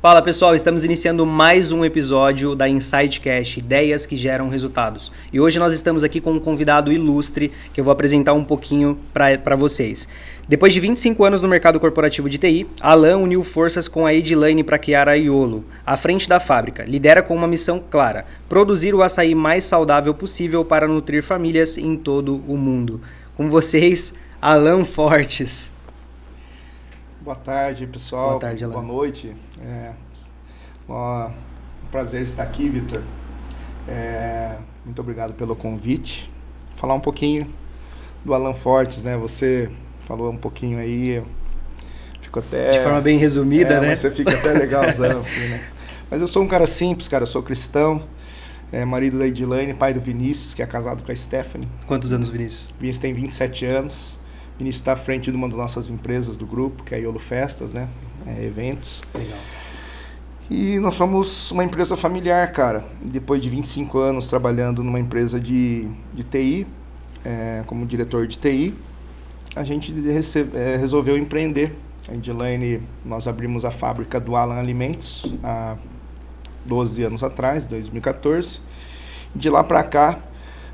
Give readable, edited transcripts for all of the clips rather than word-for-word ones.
Fala pessoal, estamos iniciando mais um episódio da InsightCast, Ideias que Geram Resultados. E hoje nós estamos aqui com um convidado ilustre que eu vou apresentar um pouquinho para vocês. Depois de 25 anos no mercado corporativo de TI, Alan uniu forças com a Edilane para criar a Iolo, à frente da fábrica. Lidera com uma missão clara: produzir o açaí mais saudável possível para nutrir famílias em todo o mundo. Com vocês, Alan Fortes. Boa tarde, pessoal. Boa tarde, Alan. Boa noite. Um prazer estar aqui, Vitor. Muito obrigado pelo convite. Falar um pouquinho do Alan Fortes, né? Você falou um pouquinho aí, ficou até... De forma bem resumida, né? Mas você fica até legalzão, assim, né? Mas eu sou um cara simples, cara. Eu sou cristão, marido da Edilane, pai do Vinícius, que é casado com a Stephanie. Quantos anos, Vinícius? Vinícius tem 27 anos. Vinícius está à frente de uma das nossas empresas do grupo, que é a Iolo Festas, né? Eventos. Legal. E nós somos uma empresa familiar, cara. Depois de 25 anos trabalhando numa empresa de TI, como diretor de TI, a gente resolveu empreender. A Edilane, nós abrimos a fábrica do Alan Alimentos há 12 anos atrás, 2014. De lá para cá,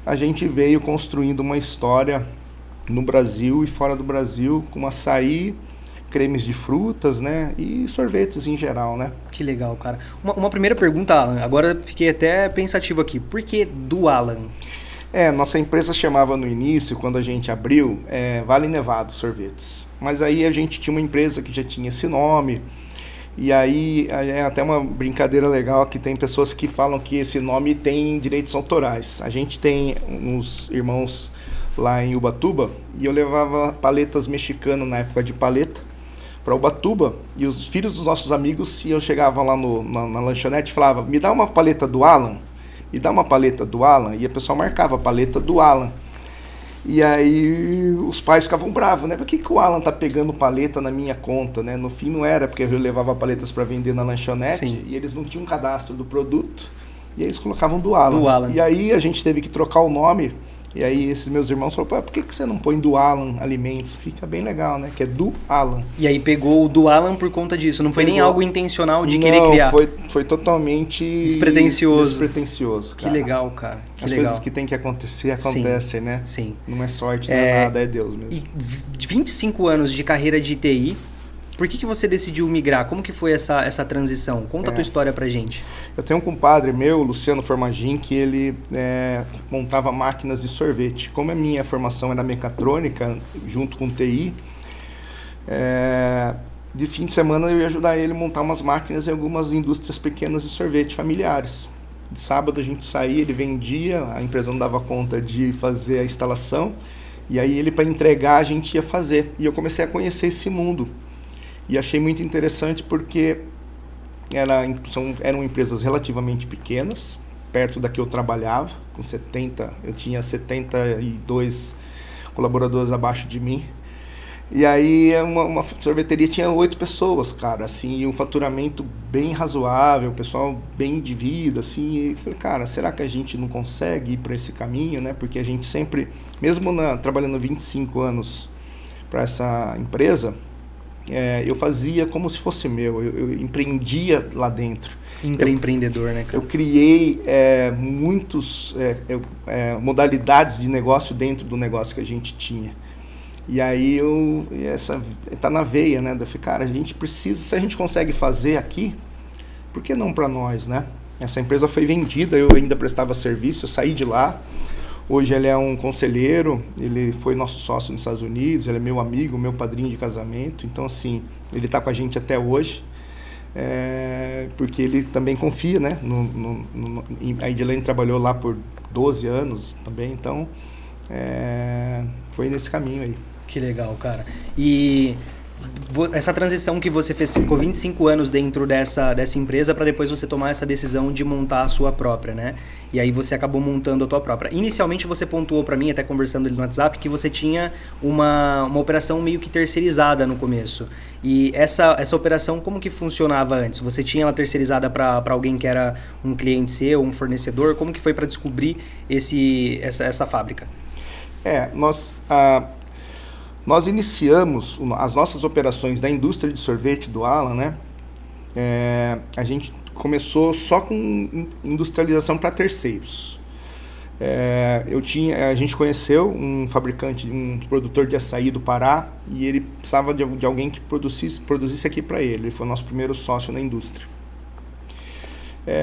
a gente veio construindo uma história no Brasil e fora do Brasil, com açaí, cremes de frutas, né, e sorvetes em geral, né. Que legal, cara. Uma primeira pergunta, Alan, agora fiquei até pensativo aqui, por que do Alan? Nossa empresa chamava no início, quando a gente abriu, Vale Nevado Sorvetes, mas aí a gente tinha uma empresa que já tinha esse nome, e aí é até uma brincadeira legal que tem pessoas que falam que esse nome tem direitos autorais. A gente tem uns irmãos lá em Ubatuba, e eu levava paletas mexicanas na época de paleta para Ubatuba, e os filhos dos nossos amigos, eu chegava lá na lanchonete e falava: me dá uma paleta do Alan, me dá uma paleta do Alan, e a pessoa marcava a paleta do Alan. E aí os pais ficavam bravos, né? Por que o Alan tá pegando paleta na minha conta, né? No fim não era, porque eu levava paletas para vender na lanchonete. Sim. E eles não tinham um cadastro do produto, e aí eles colocavam do Alan. Do Alan. E aí a gente teve que trocar o nome. E aí esses meus irmãos falaram: por que você não põe do Alan Alimentos? Fica bem legal, né? Que é do Alan. E aí pegou o do Alan por conta disso, não foi nem algo intencional de querer criar? Não, foi totalmente... Despretensioso, cara. Que legal, cara. As coisas que tem que acontecer, acontecem, sim, né? Sim. Não é sorte, não é nada, é Deus mesmo. E 25 anos de carreira de TI, por que você decidiu migrar? Como que foi essa transição? Conta a tua história pra gente. Eu tenho um compadre meu, Luciano Formagin, que ele montava máquinas de sorvete. Como a minha formação era mecatrônica, junto com TI, de fim de semana eu ia ajudar ele a montar umas máquinas em algumas indústrias pequenas de sorvete familiares. De sábado a gente saía, ele vendia, a empresa não dava conta de fazer a instalação, e aí ele, para entregar, a gente ia fazer. E eu comecei a conhecer esse mundo. E achei muito interessante porque eram empresas relativamente pequenas, perto da que eu trabalhava, eu tinha 72 colaboradores abaixo de mim. E aí uma sorveteria tinha 8 pessoas, cara, assim, e um faturamento bem razoável, pessoal bem de vida, assim, e eu falei: cara, será que a gente não consegue ir para esse caminho, né? Porque a gente sempre, mesmo trabalhando 25 anos para essa empresa, eu fazia como se fosse meu, eu empreendia lá dentro. Empreendedor, né, cara? Eu criei muitos modalidades de negócio dentro do negócio que a gente tinha. E aí tá na veia, né? Eu falei: cara, a gente precisa, se a gente consegue fazer aqui, por que não para nós, né? Essa empresa foi vendida, eu ainda prestava serviço, eu saí de lá. Hoje ele é um conselheiro, ele foi nosso sócio nos Estados Unidos, ele é meu amigo, meu padrinho de casamento. Então, assim, ele está com a gente até hoje, porque ele também confia, né? A Edilane trabalhou lá por 12 anos também, então foi nesse caminho aí. Que legal, cara. E essa transição que você fez, ficou 25 anos dentro dessa empresa para depois você tomar essa decisão de montar a sua própria, né? E aí você acabou montando a tua própria. Inicialmente você pontuou para mim, até conversando ali no WhatsApp, que você tinha uma operação meio que terceirizada no começo. E essa operação, como que funcionava antes? Você tinha ela terceirizada para alguém que era um cliente seu, um fornecedor? Como que foi para descobrir essa fábrica? Nós iniciamos as nossas operações da indústria de sorvete do Alan, né? a gente começou só com industrialização para terceiros. A gente conheceu um fabricante, um produtor de açaí do Pará, e ele precisava de alguém que produzisse aqui para ele. Ele foi o nosso primeiro sócio na indústria.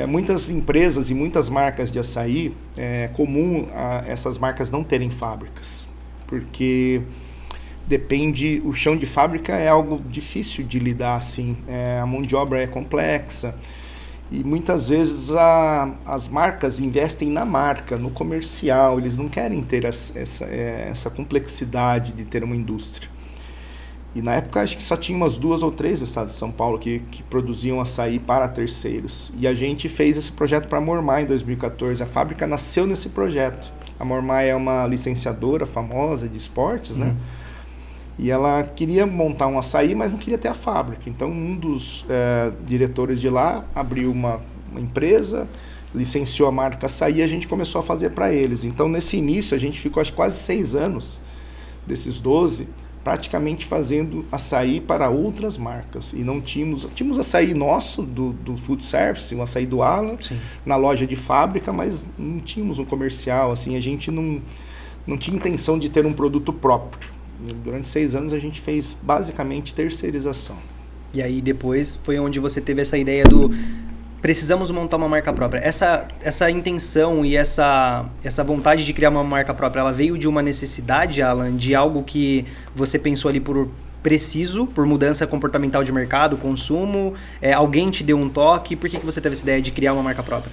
Muitas empresas e muitas marcas de açaí, é comum essas marcas não terem fábricas, porque o chão de fábrica é algo difícil de lidar assim, a mão de obra é complexa. E muitas vezes as marcas investem na marca, no comercial, eles não querem ter essa complexidade de ter uma indústria. E na época acho que só tinha umas 2 ou 3 no estado de São Paulo que produziam açaí para terceiros. E a gente fez esse projeto para a Mormai em 2014, a fábrica nasceu nesse projeto. A Mormai é uma licenciadora famosa de esportes, né? E ela queria montar um açaí, mas não queria ter a fábrica. Então, um dos diretores de lá abriu uma empresa, licenciou a marca açaí e a gente começou a fazer para eles. Então, nesse início, a gente ficou acho, quase 6 anos, desses 12, praticamente fazendo açaí para outras marcas. E não tínhamos açaí nosso, do food service, o açaí do Alan, na loja de fábrica, mas não tínhamos um comercial. Assim, a gente não tinha intenção de ter um produto próprio. Durante 6 anos a gente fez basicamente terceirização. E aí depois foi onde você teve essa ideia do precisamos montar uma marca própria. Essa intenção e essa vontade de criar uma marca própria, ela veio de uma necessidade, Alan, de algo que você pensou ali por mudança comportamental de mercado, consumo, alguém te deu um toque, por que você teve essa ideia de criar uma marca própria?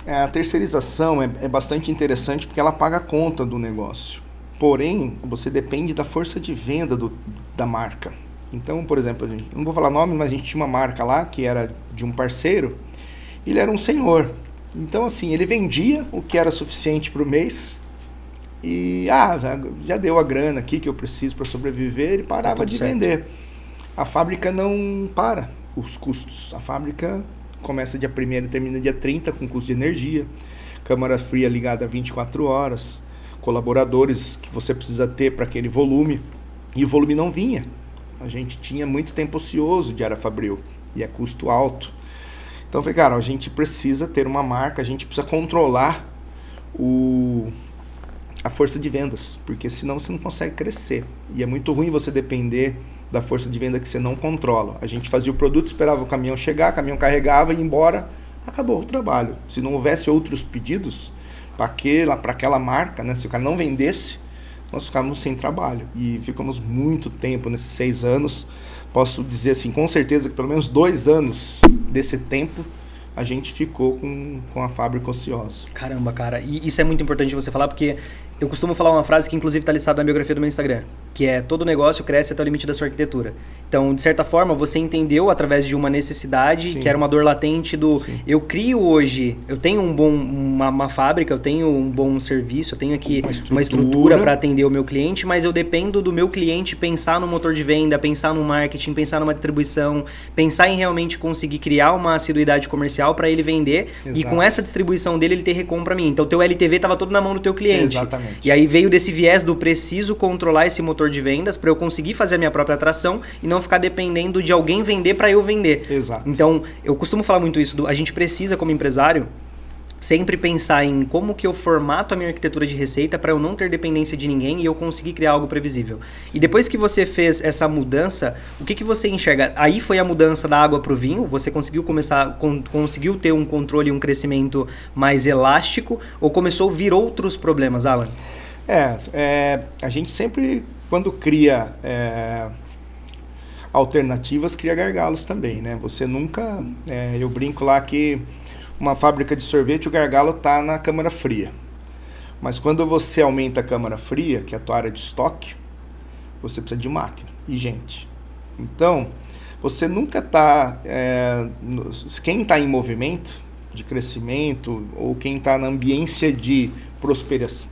A terceirização é bastante interessante porque ela paga a conta do negócio. Porém, você depende da força de venda da marca. Então, por exemplo, não vou falar nome, mas a gente tinha uma marca lá que era de um parceiro. Ele era um senhor. Então, assim, ele vendia o que era suficiente para o mês e já deu a grana aqui que eu preciso para sobreviver, ele parava de vender. A fábrica não para os custos. A fábrica começa dia 1º e termina dia 30 com custo de energia, câmara fria ligada 24 horas, colaboradores que você precisa ter para aquele volume, e o volume não vinha. A gente tinha muito tempo ocioso de área fabril e é custo alto. Então eu falei, cara, a gente precisa ter uma marca, a gente precisa controlar a força de vendas, porque senão você não consegue crescer. E é muito ruim você depender da força de venda que você não controla. A gente fazia o produto, esperava o caminhão chegar, o caminhão carregava e ia embora, acabou o trabalho. Se não houvesse outros pedidos para aquela marca, né? Se o cara não vendesse, nós ficávamos sem trabalho. E ficamos muito tempo nesses 6 anos. Posso dizer assim, com certeza que pelo menos 2 anos desse tempo a gente ficou com a fábrica ociosa. Caramba, cara. E isso é muito importante você falar, porque eu costumo falar uma frase que inclusive está listada na biografia do meu Instagram, que é: todo negócio cresce até o limite da sua arquitetura. Então, de certa forma, você entendeu através de uma necessidade, que era uma dor latente eu crio hoje, eu tenho uma fábrica, eu tenho um bom serviço, eu tenho aqui uma estrutura para atender o meu cliente, mas eu dependo do meu cliente pensar no motor de venda, pensar no marketing, pensar numa distribuição, pensar em realmente conseguir criar uma assiduidade comercial para ele vender. Exato. E com essa distribuição dele, ele ter recompra mim. Então, o teu LTV estava todo na mão do teu cliente. Exatamente. E aí veio desse viés do preciso controlar esse motor de vendas para eu conseguir fazer a minha própria atração e não ficar dependendo de alguém vender para eu vender. Exato. Então, eu costumo falar muito isso, a gente precisa, como empresário, sempre pensar em como que eu formato a minha arquitetura de receita para eu não ter dependência de ninguém e eu conseguir criar algo previsível. Sim. E depois que você fez essa mudança, o que você enxerga? Aí foi a mudança da água para o vinho? Você conseguiu ter um controle e um crescimento mais elástico? Ou começou a vir outros problemas, Alan? A gente sempre, quando cria alternativas, cria gargalos também, né? Você nunca... eu brinco lá que uma fábrica de sorvete, o gargalo está na câmara fria. Mas quando você aumenta a câmara fria, que é a tua área de estoque, você precisa de máquina e gente. Então, você nunca está... quem está em movimento de crescimento ou quem está na ambiência de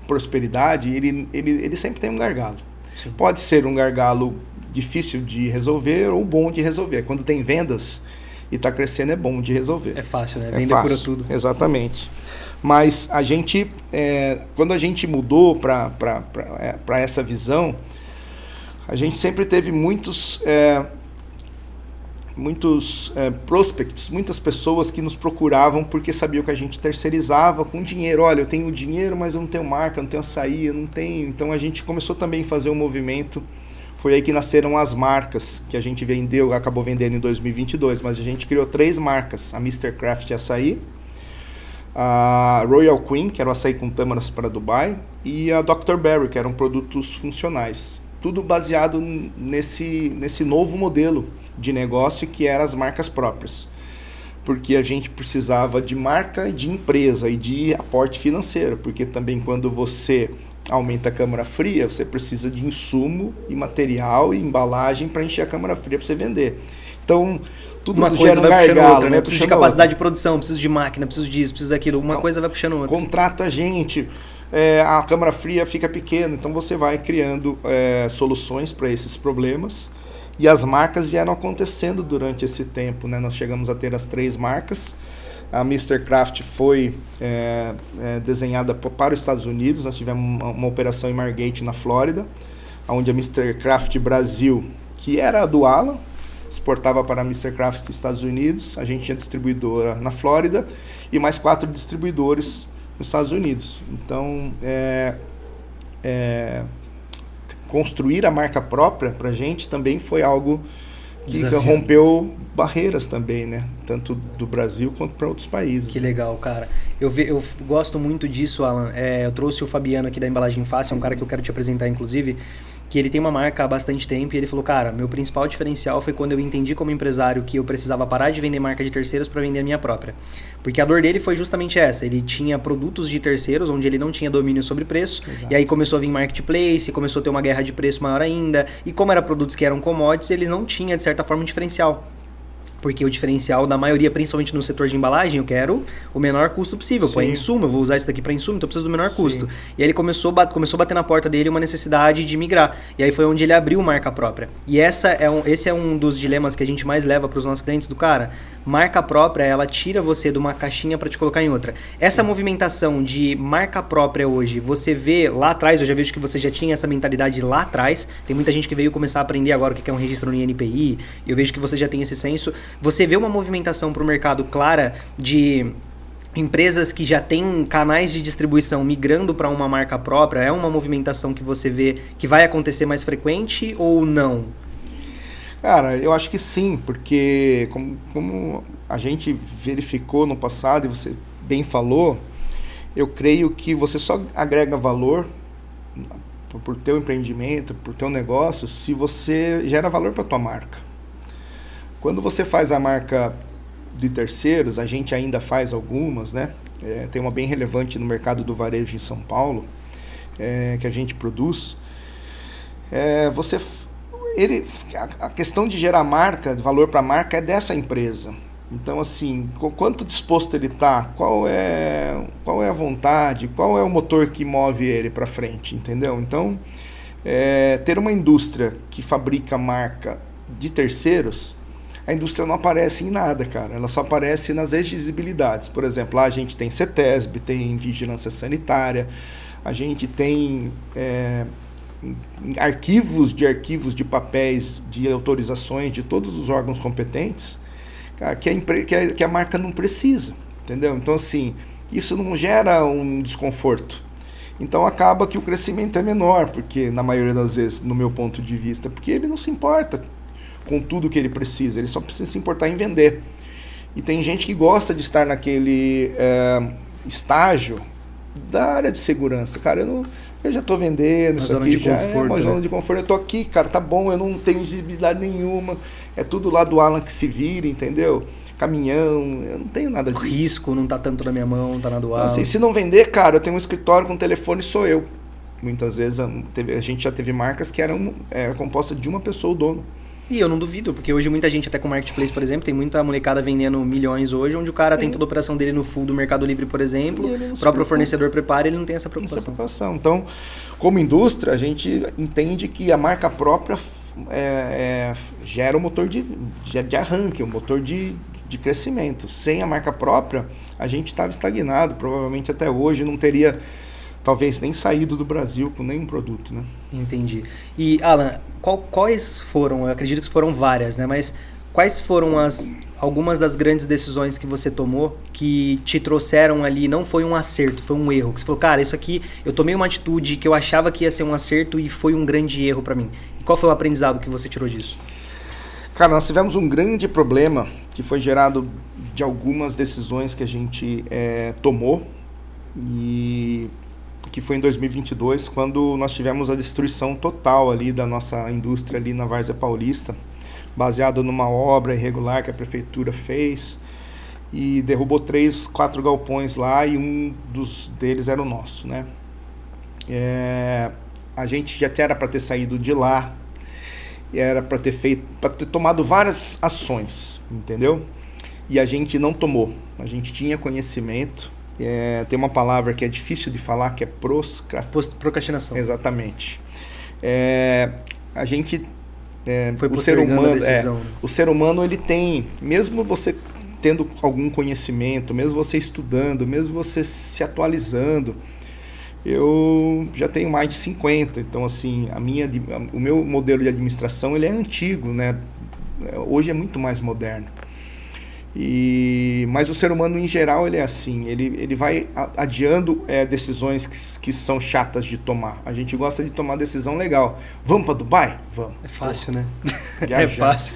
prosperidade, ele sempre tem um gargalo. Sim. Pode ser um gargalo difícil de resolver ou bom de resolver. Quando tem vendas e está crescendo, é bom de resolver. É fácil, né? Vender cura tudo. Exatamente. Mas a gente, quando a gente mudou para essa visão, a gente sempre teve muitos prospects, muitas pessoas que nos procuravam porque sabiam que a gente terceirizava com dinheiro. Olha, eu tenho dinheiro, mas eu não tenho marca, eu não tenho açaí, eu não tenho. Então a gente começou também a fazer um movimento. Foi aí que nasceram as marcas que a gente acabou vendendo em 2022, mas a gente criou 3 marcas: a Mr. Craft Açaí, a Royal Queen, que era o açaí com tâmaras para Dubai, e a Dr. Berry, que eram produtos funcionais. Tudo baseado nesse novo modelo de negócio que eram as marcas próprias. Porque a gente precisava de marca e de empresa e de aporte financeiro, porque também quando você aumenta a câmara fria, você precisa de insumo e material e embalagem para encher a câmara fria para você vender. Então, tudo uma coisa vai puxando gargalo, outra, né? Preciso de capacidade de produção, preciso de máquina, preciso disso, preciso daquilo. Uma coisa vai puxando outra. Contrata a gente, a câmara fria fica pequena, então você vai criando soluções para esses problemas. E as marcas vieram acontecendo durante esse tempo, né? Nós chegamos a ter as 3 marcas. A Mr. Craft foi desenhada para os Estados Unidos. Nós tivemos uma operação em Margate, na Flórida, onde a Mr. Craft Brasil, que era a do Alan, exportava para a Mr. Craft dos Estados Unidos. A gente tinha distribuidora na Flórida e mais 4 distribuidores nos Estados Unidos. Então, construir a marca própria para a gente também foi algo que rompeu barreiras também, né? Tanto do Brasil quanto para outros países. Que legal, cara. Eu gosto muito disso, Alan. Eu trouxe o Fabiano aqui da Embalagem Fácil, é um cara que eu quero te apresentar, inclusive, que ele tem uma marca há bastante tempo e ele falou, cara, meu principal diferencial foi quando eu entendi como empresário que eu precisava parar de vender marca de terceiros para vender a minha própria. Porque a dor dele foi justamente essa, ele tinha produtos de terceiros onde ele não tinha domínio sobre preço. Exato. E aí começou a vir marketplace, começou a ter uma guerra de preço maior ainda, e como eram produtos que eram commodities, ele não tinha, de certa forma, um diferencial. Porque o diferencial da maioria, principalmente no setor de embalagem, eu quero o menor custo possível. Pô, é insumo, eu vou usar isso daqui para insumo, então eu preciso do menor custo. E aí ele começou a bater na porta dele uma necessidade de migrar. E aí foi onde ele abriu marca própria. E esse é um dos dilemas que a gente mais leva para os nossos clientes do cara. Marca própria, ela tira você de uma caixinha para te colocar em outra. Essa movimentação de marca própria hoje, você vê lá atrás, eu já vejo que você já tinha essa mentalidade lá atrás. Tem muita gente que veio começar a aprender agora o que é um registro no INPI. Eu vejo que você já tem esse senso. Você vê uma movimentação para o mercado clara de empresas que já têm canais de distribuição migrando para uma marca própria? É uma movimentação que você vê que vai acontecer mais frequente ou não? Cara, eu acho que sim, porque como a gente verificou no passado e você bem falou, eu creio que você só agrega valor por teu empreendimento, por teu negócio, se você gera valor para tua marca. Quando você faz a marca de terceiros, a gente ainda faz algumas, né? Tem uma bem relevante no mercado do varejo em São Paulo, que a gente produz. A questão de gerar marca, de valor para a marca, é dessa empresa. Então, assim, quanto disposto ele está, qual é a vontade, qual é o motor que move ele para frente, entendeu? Então, ter uma indústria que fabrica marca de terceiros, a indústria não aparece em nada, cara. Ela só aparece nas exigibilidades. Por exemplo, lá a gente tem CETESB, tem vigilância sanitária, a gente tem arquivos de papéis, de autorizações de todos os órgãos competentes, cara, que a marca não precisa, entendeu? Então, assim, isso não gera um desconforto. Então, acaba que o crescimento é menor, porque, na maioria das vezes, no meu ponto de vista, porque ele não se importa com tudo que ele precisa, ele só precisa se importar em vender. E tem gente que gosta de estar naquele estágio da área de segurança. Cara, eu já estou vendendo, isso aqui já é uma zona de conforto. Eu estou aqui, cara, tá bom, eu não tenho visibilidade nenhuma, é tudo lá do Alan que se vira, entendeu? Caminhão, eu não tenho nada disso. O risco não tá tanto na minha mão, tá na do Alan. Então, assim, se não vender, cara, eu tenho um escritório com telefone, sou eu. Muitas vezes a gente já teve marcas que eram compostas de uma pessoa, o dono. E eu não duvido, porque hoje muita gente, até com Marketplace, por exemplo, tem muita molecada vendendo milhões hoje, onde o cara tem toda a operação dele no full do Mercado Livre, por exemplo, o próprio fornecedor prepara e ele não tem essa preocupação. Então, como indústria, a gente entende que a marca própria gera um motor de arranque, um motor de crescimento. Sem a marca própria, a gente estava estagnado, provavelmente até hoje não teria talvez nem saído do Brasil com nenhum produto, né? Entendi. E, Alan, quais foram, eu acredito que foram várias, né? Mas quais foram algumas das grandes decisões que você tomou que te trouxeram ali, não foi um acerto, foi um erro? Que você falou, cara, isso aqui, eu tomei uma atitude que eu achava que ia ser um acerto e foi um grande erro para mim. E qual foi o aprendizado que você tirou disso? Cara, nós tivemos um grande problema que foi gerado de algumas decisões que a gente tomou, e que foi em 2022, quando nós tivemos a destruição total ali da nossa indústria ali na Várzea Paulista, baseado numa obra irregular que a prefeitura fez, e derrubou 4 galpões lá, e um deles era o nosso, né? A gente já era para ter saído de lá, era para ter tomado várias ações, entendeu? E a gente não tomou. A gente tinha conhecimento. Tem uma palavra que é difícil de falar, que é procrastinação. Exatamente. A gente, foi o ser humano, decisão. O ser humano, ele tem, mesmo você tendo algum conhecimento, mesmo você estudando, mesmo você se atualizando. Eu já tenho mais de 50, então assim, o meu modelo de administração, ele é antigo, né? Hoje é muito mais moderno. Mas o ser humano em geral, ele é assim, ele vai adiando decisões que são chatas de tomar. A gente gosta de tomar decisão legal. Vamos para Dubai? Vamos. É fácil, né? Viajar. É fácil.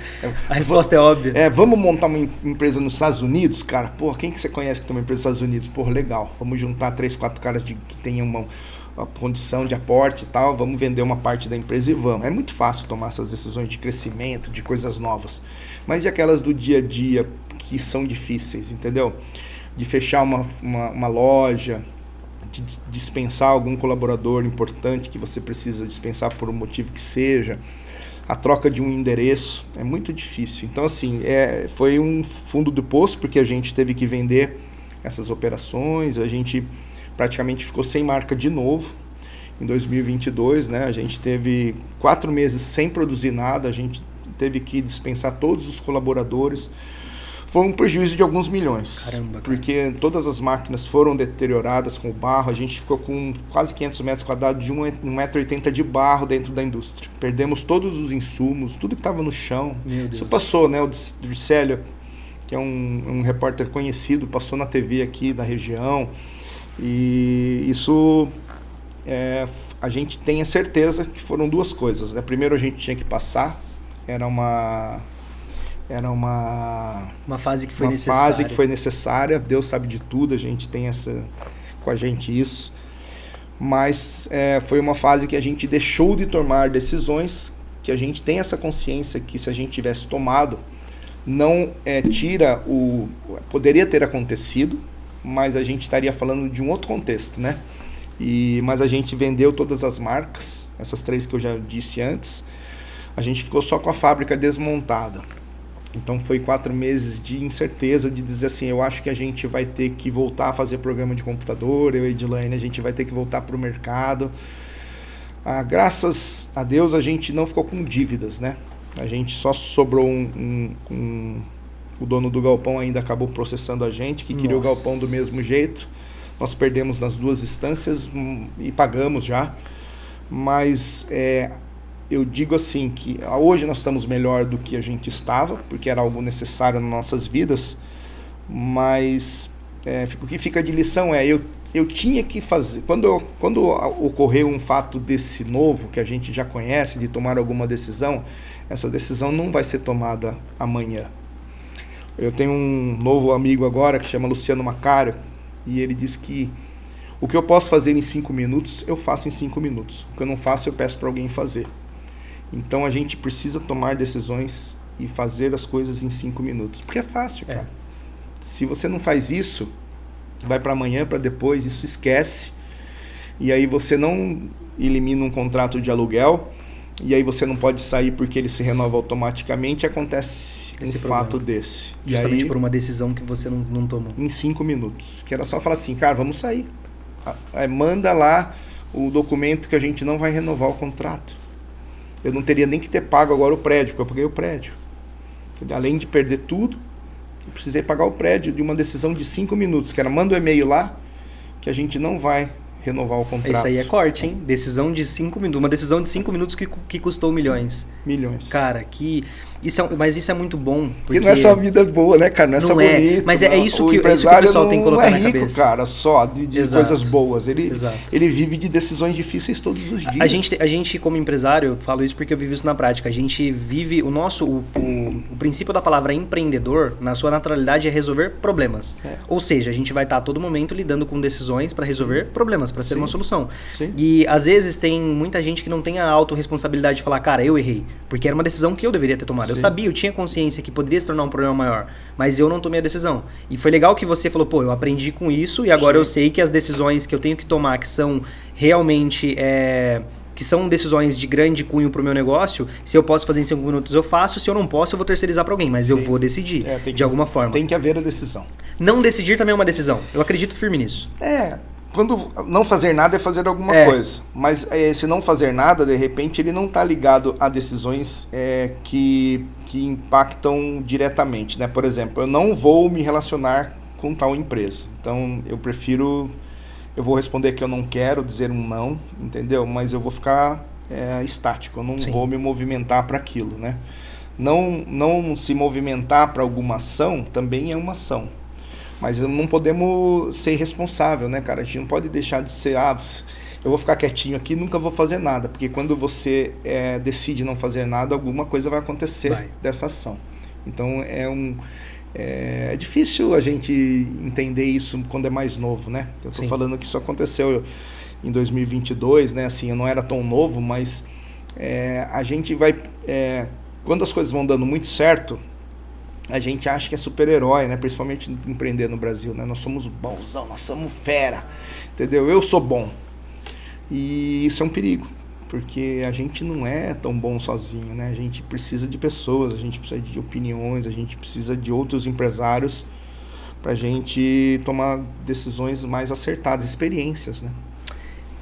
A resposta é óbvia. Vamos montar uma empresa nos Estados Unidos? Cara, pô, quem que você conhece que tem uma empresa nos Estados Unidos? Pô, legal. Vamos juntar 3, 4 caras que tenham uma condição de aporte e tal, vamos vender uma parte da empresa e vamos. É muito fácil tomar essas decisões de crescimento, de coisas novas. Mas e aquelas do dia a dia que são difíceis, entendeu? De fechar uma loja, de dispensar algum colaborador importante que você precisa dispensar por um motivo que seja, a troca de um endereço, é muito difícil. Então, assim, foi um fundo do poço, porque a gente teve que vender essas operações, a gente praticamente ficou sem marca de novo em 2022, né? A gente teve 4 meses sem produzir nada, a gente teve que dispensar todos os colaboradores. Foi um prejuízo de alguns milhões. Caramba, cara. Porque todas as máquinas foram deterioradas com o barro, a gente ficou com quase 500 metros quadrados de 1,80 m de barro dentro da indústria. Perdemos todos os insumos, tudo que estava no chão. Meu Deus. Isso passou, né? O Dircélio, que é um repórter conhecido, passou na TV aqui da região. E isso, a gente tem a certeza que foram 2 coisas, né? Primeiro, a gente tinha que passar, era uma fase que foi necessária. Fase que foi necessária, Deus sabe de tudo, a gente tem com a gente isso. Mas foi uma fase que a gente deixou de tomar decisões, que a gente tem essa consciência que se a gente tivesse tomado, não poderia ter acontecido, mas a gente estaria falando de um outro contexto, né? Mas a gente vendeu todas as marcas, essas 3 que eu já disse antes. A gente ficou só com a fábrica desmontada. Então foi 4 meses de incerteza, de dizer assim, eu acho que a gente vai ter que voltar a fazer programa de computador, eu e a Edilane, a gente vai ter que voltar para o mercado. Graças a Deus a gente não ficou com dívidas, né? A gente só sobrou o dono do galpão ainda acabou processando a gente, que queria o galpão do mesmo jeito. Nós perdemos nas 2 instâncias e pagamos já. Mas eu digo assim, que hoje nós estamos melhor do que a gente estava, porque era algo necessário nas nossas vidas. Mas o que fica de lição eu tinha que fazer. Quando ocorreu um fato desse novo, que a gente já conhece, de tomar alguma decisão, essa decisão não vai ser tomada amanhã. Eu tenho um novo amigo agora que chama Luciano Macário, e ele diz que o que eu posso fazer em 5 minutos, eu faço em 5 minutos. O que eu não faço, eu peço para alguém fazer. Então a gente precisa tomar decisões e fazer as coisas em 5 minutos. Porque é fácil, cara. Se você não faz isso, vai para amanhã, para depois, isso esquece. E aí você não elimina um contrato de aluguel, e aí você não pode sair porque ele se renova automaticamente, acontece esse fato desse. Justamente por uma decisão que você não tomou. Em 5 minutos. Que era só falar assim, cara, vamos sair. Manda lá o documento que a gente não vai renovar o contrato. Eu não teria nem que ter pago agora o prédio, porque eu paguei o prédio. Além de perder tudo, eu precisei pagar o prédio de uma decisão de 5 minutos, que era manda o e-mail lá, que a gente não vai renovar o contrato. Isso aí é corte, hein? Decisão de 5 minutos. Uma decisão de 5 minutos que custou milhões. Milhões. Cara, mas isso é muito bom. Porque E não é só vida boa, né, cara? Não é só bonito. Mas é isso que o empresário pessoal tem que colocar na cabeça. Não é rico, cara, só de coisas boas. Ele vive de decisões difíceis todos os dias. A gente, como empresário, eu falo isso porque eu vivo isso na prática. A gente vive o princípio da palavra empreendedor, na sua naturalidade, é resolver problemas. Ou seja, a gente vai estar a todo momento lidando com decisões para resolver problemas, para ser uma solução. Sim. E às vezes tem muita gente que não tem a autorresponsabilidade de falar, cara, eu errei. Porque era uma decisão que eu deveria ter tomado. Eu sabia, eu tinha consciência que poderia se tornar um problema maior, mas eu não tomei a decisão. E foi legal que você falou, pô, eu aprendi com isso e agora eu sei que as decisões que eu tenho que tomar, que são realmente que são decisões de grande cunho para o meu negócio, se eu posso fazer em 5 minutos eu faço, se eu não posso eu vou terceirizar para alguém, mas eu vou decidir de alguma forma. Tem que haver a decisão. Não decidir também é uma decisão. Eu acredito firme nisso. Quando não fazer nada é fazer alguma coisa. Mas se não fazer nada, de repente, ele não está ligado a decisões que impactam diretamente, né? Por exemplo, eu não vou me relacionar com tal empresa. Então, eu vou responder que eu não quero, dizer um não, entendeu? Mas eu vou ficar estático, eu não vou me movimentar para aquilo, né? Não se movimentar para alguma ação também é uma ação. Mas não podemos ser irresponsável, né, cara? A gente não pode deixar de ser, eu vou ficar quietinho aqui e nunca vou fazer nada. Porque quando você decide não fazer nada, alguma coisa vai acontecer dessa ação. Então, é difícil a gente entender isso quando é mais novo, né? Eu estou falando que isso aconteceu em 2022, né? Assim, eu não era tão novo, mas a gente vai... quando as coisas vão dando muito certo, a gente acha que é super-herói, né? Principalmente empreender no Brasil, né? Nós somos bonzão, nós somos fera, entendeu? Eu sou bom. E isso é um perigo, porque a gente não é tão bom sozinho, né? A gente precisa de pessoas, a gente precisa de opiniões, a gente precisa de outros empresários para a gente tomar decisões mais acertadas, experiências, né?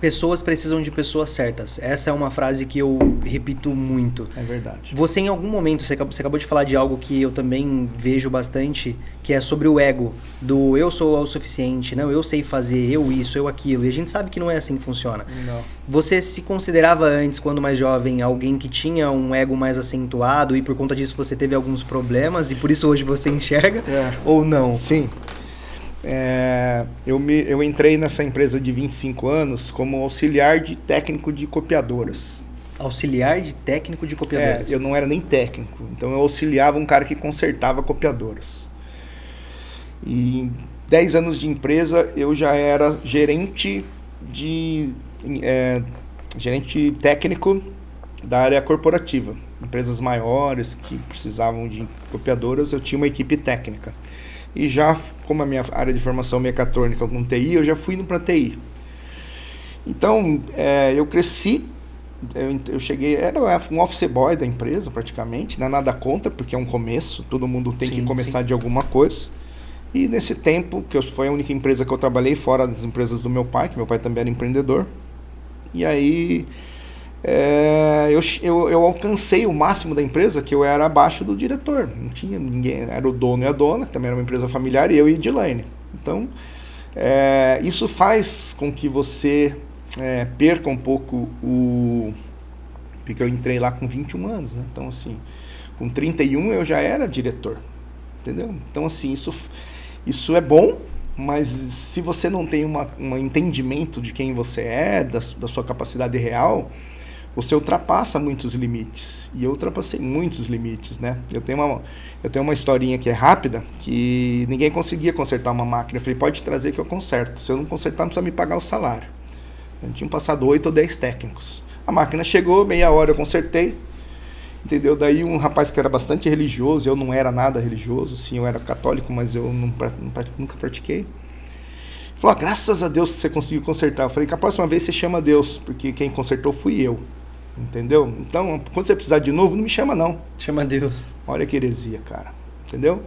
Pessoas precisam de pessoas certas. Essa é uma frase que eu repito muito. É verdade. Você, em algum momento, você acabou de falar de algo que eu também vejo bastante, que é sobre o ego, do eu sou o suficiente, não, eu sei fazer, eu isso, eu aquilo. E a gente sabe que não é assim que funciona. Não. Você se considerava antes, quando mais jovem, alguém que tinha um ego mais acentuado e por conta disso você teve alguns problemas e por isso hoje você enxerga? Ou não? Sim. Eu entrei nessa empresa de 25 anos como auxiliar de técnico de copiadoras. Auxiliar de técnico de copiadoras? Eu não era nem técnico, então eu auxiliava um cara que consertava copiadoras. E em 10 anos de empresa eu já era gerente técnico da área corporativa. Empresas maiores que precisavam de copiadoras, eu tinha uma equipe técnica. E já, como a minha área de formação é mecatrônica com TI, eu já fui indo para TI. Então, eu cresci, eu cheguei, era um office boy da empresa praticamente, não é nada contra, porque é um começo, todo mundo tem que começar de alguma coisa. E nesse tempo, foi a única empresa que eu trabalhei fora das empresas do meu pai, que meu pai também era empreendedor. E aí, eu alcancei o máximo da empresa, que eu era abaixo do diretor. Não tinha ninguém, era o dono e a dona, que também era uma empresa familiar, e eu e Edilene. Então, isso faz com que você perca um pouco porque eu entrei lá com 21 anos, né? Então, assim, com 31 eu já era diretor, entendeu? Então, assim, isso é bom, mas se você não tem um entendimento de quem você é, da sua capacidade real, você ultrapassa muitos limites. E eu ultrapassei muitos limites, né? Eu tenho uma historinha que é rápida, que ninguém conseguia consertar uma máquina. Eu falei, pode trazer que eu conserto. Se eu não consertar, não precisa me pagar o salário. Eu tinha passado 8 ou 10 técnicos. A máquina chegou, meia hora eu consertei. Entendeu? Daí um rapaz que era bastante religioso, eu não era nada religioso, sim, eu era católico, mas eu nunca pratiquei. Falou, graças a Deus que você conseguiu consertar. Eu falei, que a próxima vez você chama Deus, porque quem consertou fui eu. Entendeu? Então, quando você precisar de novo, não me chama não. Chama Deus. Olha que heresia, cara. Entendeu?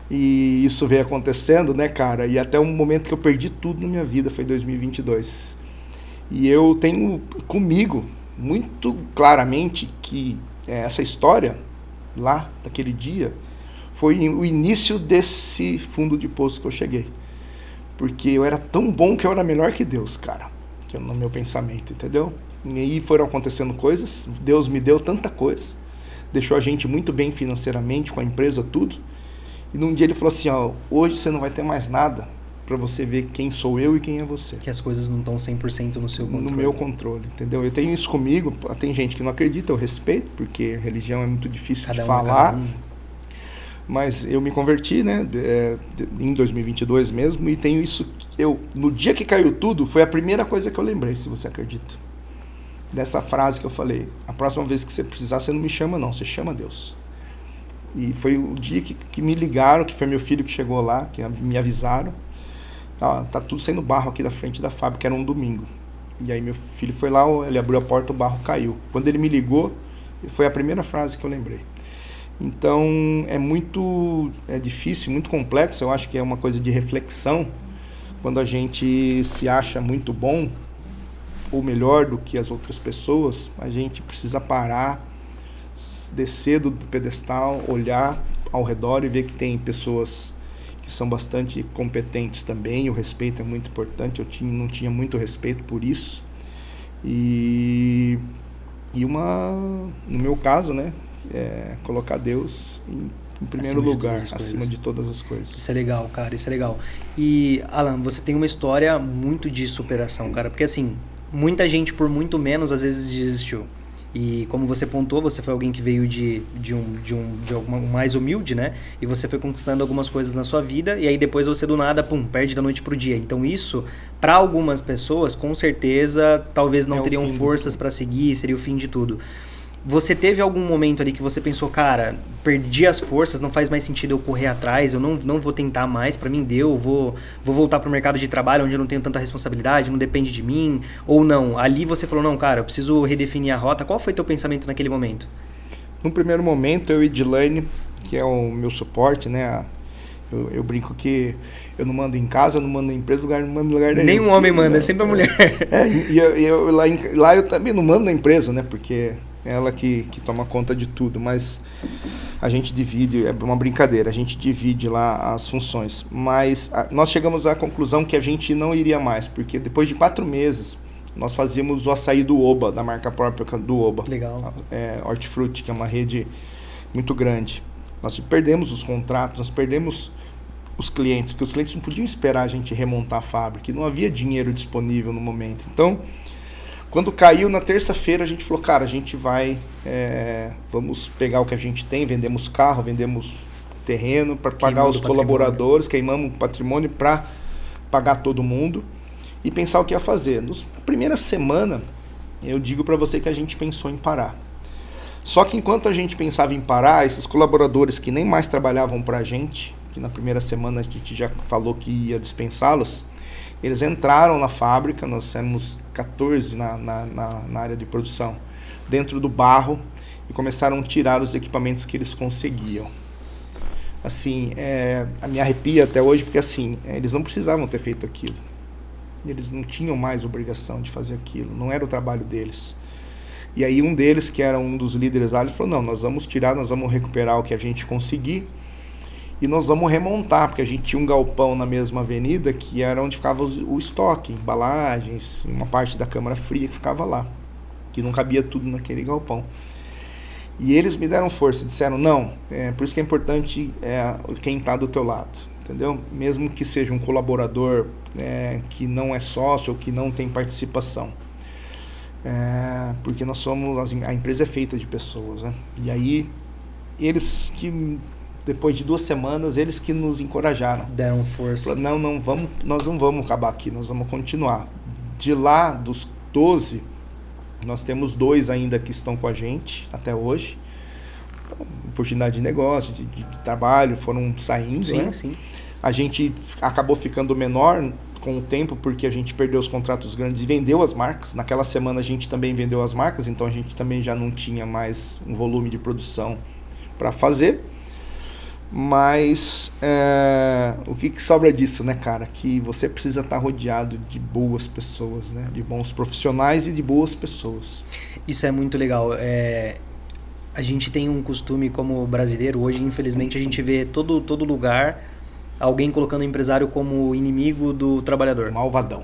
E isso veio acontecendo, né, cara? E até um momento que eu perdi tudo na minha vida, foi 2022. E eu tenho comigo muito claramente que essa história, lá, daquele dia, foi o início desse fundo de poço que eu cheguei. porque eu era tão bom que eu era melhor que Deus, cara, que no meu pensamento, entendeu? E aí foram acontecendo coisas, Deus me deu tanta coisa, deixou a gente muito bem financeiramente, com a empresa, tudo, e num dia ele falou assim, ó, hoje você não vai ter mais nada para você ver quem sou eu e quem é você. Que as coisas não estão 100% no seu controle. No meu controle, entendeu? Eu tenho isso comigo, tem gente que não acredita, eu respeito, porque religião é muito difícil de falar, mas eu me converti, né, em 2022 mesmo, e tenho isso, no dia que caiu tudo, foi a primeira coisa que eu lembrei, se você acredita. Dessa frase que eu falei, a próxima vez que você precisar, você não me chama não, você chama Deus. E foi o dia que me ligaram, que foi meu filho que chegou lá, que me avisaram, tá tudo saindo barro aqui da frente da fábrica, era um domingo. E aí meu filho foi lá, ele abriu a porta, o barro caiu. Quando ele me ligou, foi a primeira frase que eu lembrei. Então é difícil, muito complexo, eu acho que é uma coisa de reflexão, quando a gente se acha muito bom, ou melhor do que as outras pessoas, a gente precisa parar, descer do pedestal, olhar ao redor e ver que tem pessoas que são bastante competentes também, o respeito é muito importante, não tinha muito respeito por isso, e no meu caso, né, colocar Deus em primeiro lugar, acima de todas as coisas. Isso é legal, cara, isso é legal. E, Alan, você tem uma história muito de superação, cara, porque assim, muita gente por muito menos às vezes desistiu. E como você pontuou, você foi alguém que veio de alguma mais humilde, né? E você foi conquistando algumas coisas na sua vida e aí depois você do nada, perde da noite pro dia. Então isso, para algumas pessoas, com certeza, talvez não teriam forças para seguir, seria o fim de tudo. Você teve algum momento ali que você pensou, cara, perdi as forças, não faz mais sentido eu correr atrás, eu não vou tentar mais, pra mim deu, vou voltar pro mercado de trabalho onde eu não tenho tanta responsabilidade, não depende de mim, ou não? Ali você falou, não, cara, eu preciso redefinir a rota. Qual foi teu pensamento naquele momento? No primeiro momento, eu e Edilane, que é o meu suporte, né, eu brinco que eu não mando em casa, eu não mando em empresa, não mando em lugar nenhum. Nenhum homem manda, é sempre a mulher. Lá eu também não mando na empresa, né, porque ela que toma conta de tudo, mas a gente divide, é uma brincadeira, a gente divide lá as funções, mas nós chegamos à conclusão que a gente não iria mais, porque depois de 4 meses nós fazíamos o açaí do Oba, da marca própria do Oba. Legal. Hortifruti, que é uma rede muito grande. Nós perdemos os contratos, nós perdemos os clientes, porque os clientes não podiam esperar a gente remontar a fábrica, e não havia dinheiro disponível no momento. Então, quando caiu na terça-feira, a gente falou, cara, a gente vai, vamos pegar o que a gente tem, vendemos carro, vendemos terreno para pagar os colaboradores, queimamos o patrimônio para pagar todo mundo e pensar o que ia fazer. Na primeira semana, eu digo para você que a gente pensou em parar. Só que enquanto a gente pensava em parar, esses colaboradores que nem mais trabalhavam para a gente, que na primeira semana a gente já falou que ia dispensá-los, eles entraram na fábrica, nós éramos 14 na área de produção, dentro do barro, e começaram a tirar os equipamentos que eles conseguiam. Assim, me arrepia até hoje, porque assim, eles não precisavam ter feito aquilo. Eles não tinham mais obrigação de fazer aquilo, não era o trabalho deles. E aí um deles, que era um dos líderes lá, ele falou, não, nós vamos tirar, nós vamos recuperar o que a gente conseguir, e nós vamos remontar, porque a gente tinha um galpão na mesma avenida que era onde ficava o estoque, embalagens, uma parte da câmara fria que ficava lá, que não cabia tudo naquele galpão. E eles me deram força, disseram, não, por isso que é importante quem está do teu lado, entendeu? Mesmo que seja um colaborador que não é sócio ou que não tem participação. Porque nós somos, a empresa é feita de pessoas, né? E aí, eles que... Depois de 2 semanas, eles que nos encorajaram. Deram força. Falaram, nós não vamos acabar aqui, nós vamos continuar. De lá, dos 12, nós temos 2 ainda que estão com a gente, até hoje. Oportunidade de negócio, de trabalho, foram saindo, sim, né? Sim. A gente acabou ficando menor com o tempo, porque a gente perdeu os contratos grandes e vendeu as marcas. Naquela semana a gente também vendeu as marcas, então a gente também já não tinha mais um volume de produção para fazer. Mas o que sobra disso, né, cara? Que você precisa estar rodeado de boas pessoas, né? De bons profissionais e de boas pessoas. Isso é muito legal. A gente tem um costume como brasileiro, hoje infelizmente a gente vê todo lugar alguém colocando o empresário como inimigo do trabalhador. Malvadão.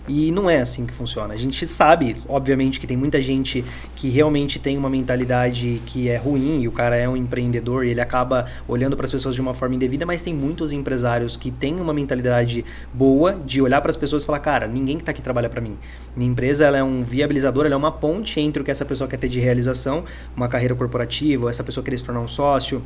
E não é assim que funciona. A gente sabe, obviamente, que tem muita gente que realmente tem uma mentalidade que é ruim, e o cara é um empreendedor e ele acaba olhando para as pessoas de uma forma indevida, mas tem muitos empresários que têm uma mentalidade boa de olhar para as pessoas e falar, cara, ninguém que está aqui trabalha para mim. Minha empresa, ela é um viabilizador, ela é uma ponte entre o que essa pessoa quer ter de realização, uma carreira corporativa, ou essa pessoa querer se tornar um sócio.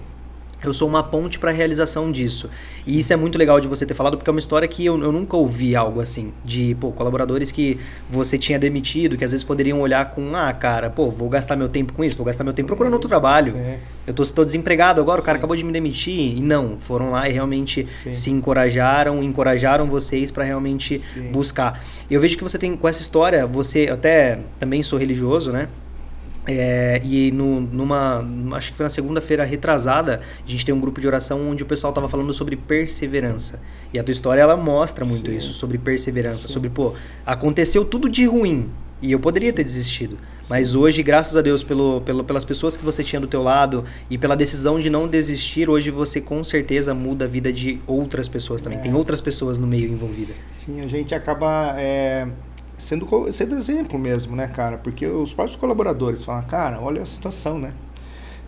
Eu sou uma ponte para a realização disso. E isso é muito legal de você ter falado, porque é uma história que eu nunca ouvi algo assim. De, colaboradores que você tinha demitido, que às vezes poderiam olhar com, cara, vou gastar meu tempo com isso, vou gastar meu tempo procurando outro trabalho. Sim. Eu estou desempregado agora, o cara acabou de me demitir. E não, foram lá e realmente se encorajaram vocês para realmente buscar. Eu vejo que você tem, com essa história, você, eu até também sou religioso, né? E acho que foi na segunda-feira retrasada, a gente tem um grupo de oração onde o pessoal estava falando sobre perseverança. E a tua história, ela mostra muito isso, sobre perseverança, sobre, aconteceu tudo de ruim e eu poderia ter desistido. Mas hoje, graças a Deus, pelas pessoas que você tinha do teu lado e pela decisão de não desistir, hoje você com certeza muda a vida de outras pessoas também. Tem outras pessoas no meio envolvidas. Sim, a gente acaba... Sendo exemplo mesmo, né, cara? Porque os próprios colaboradores falam, cara, olha a situação, né?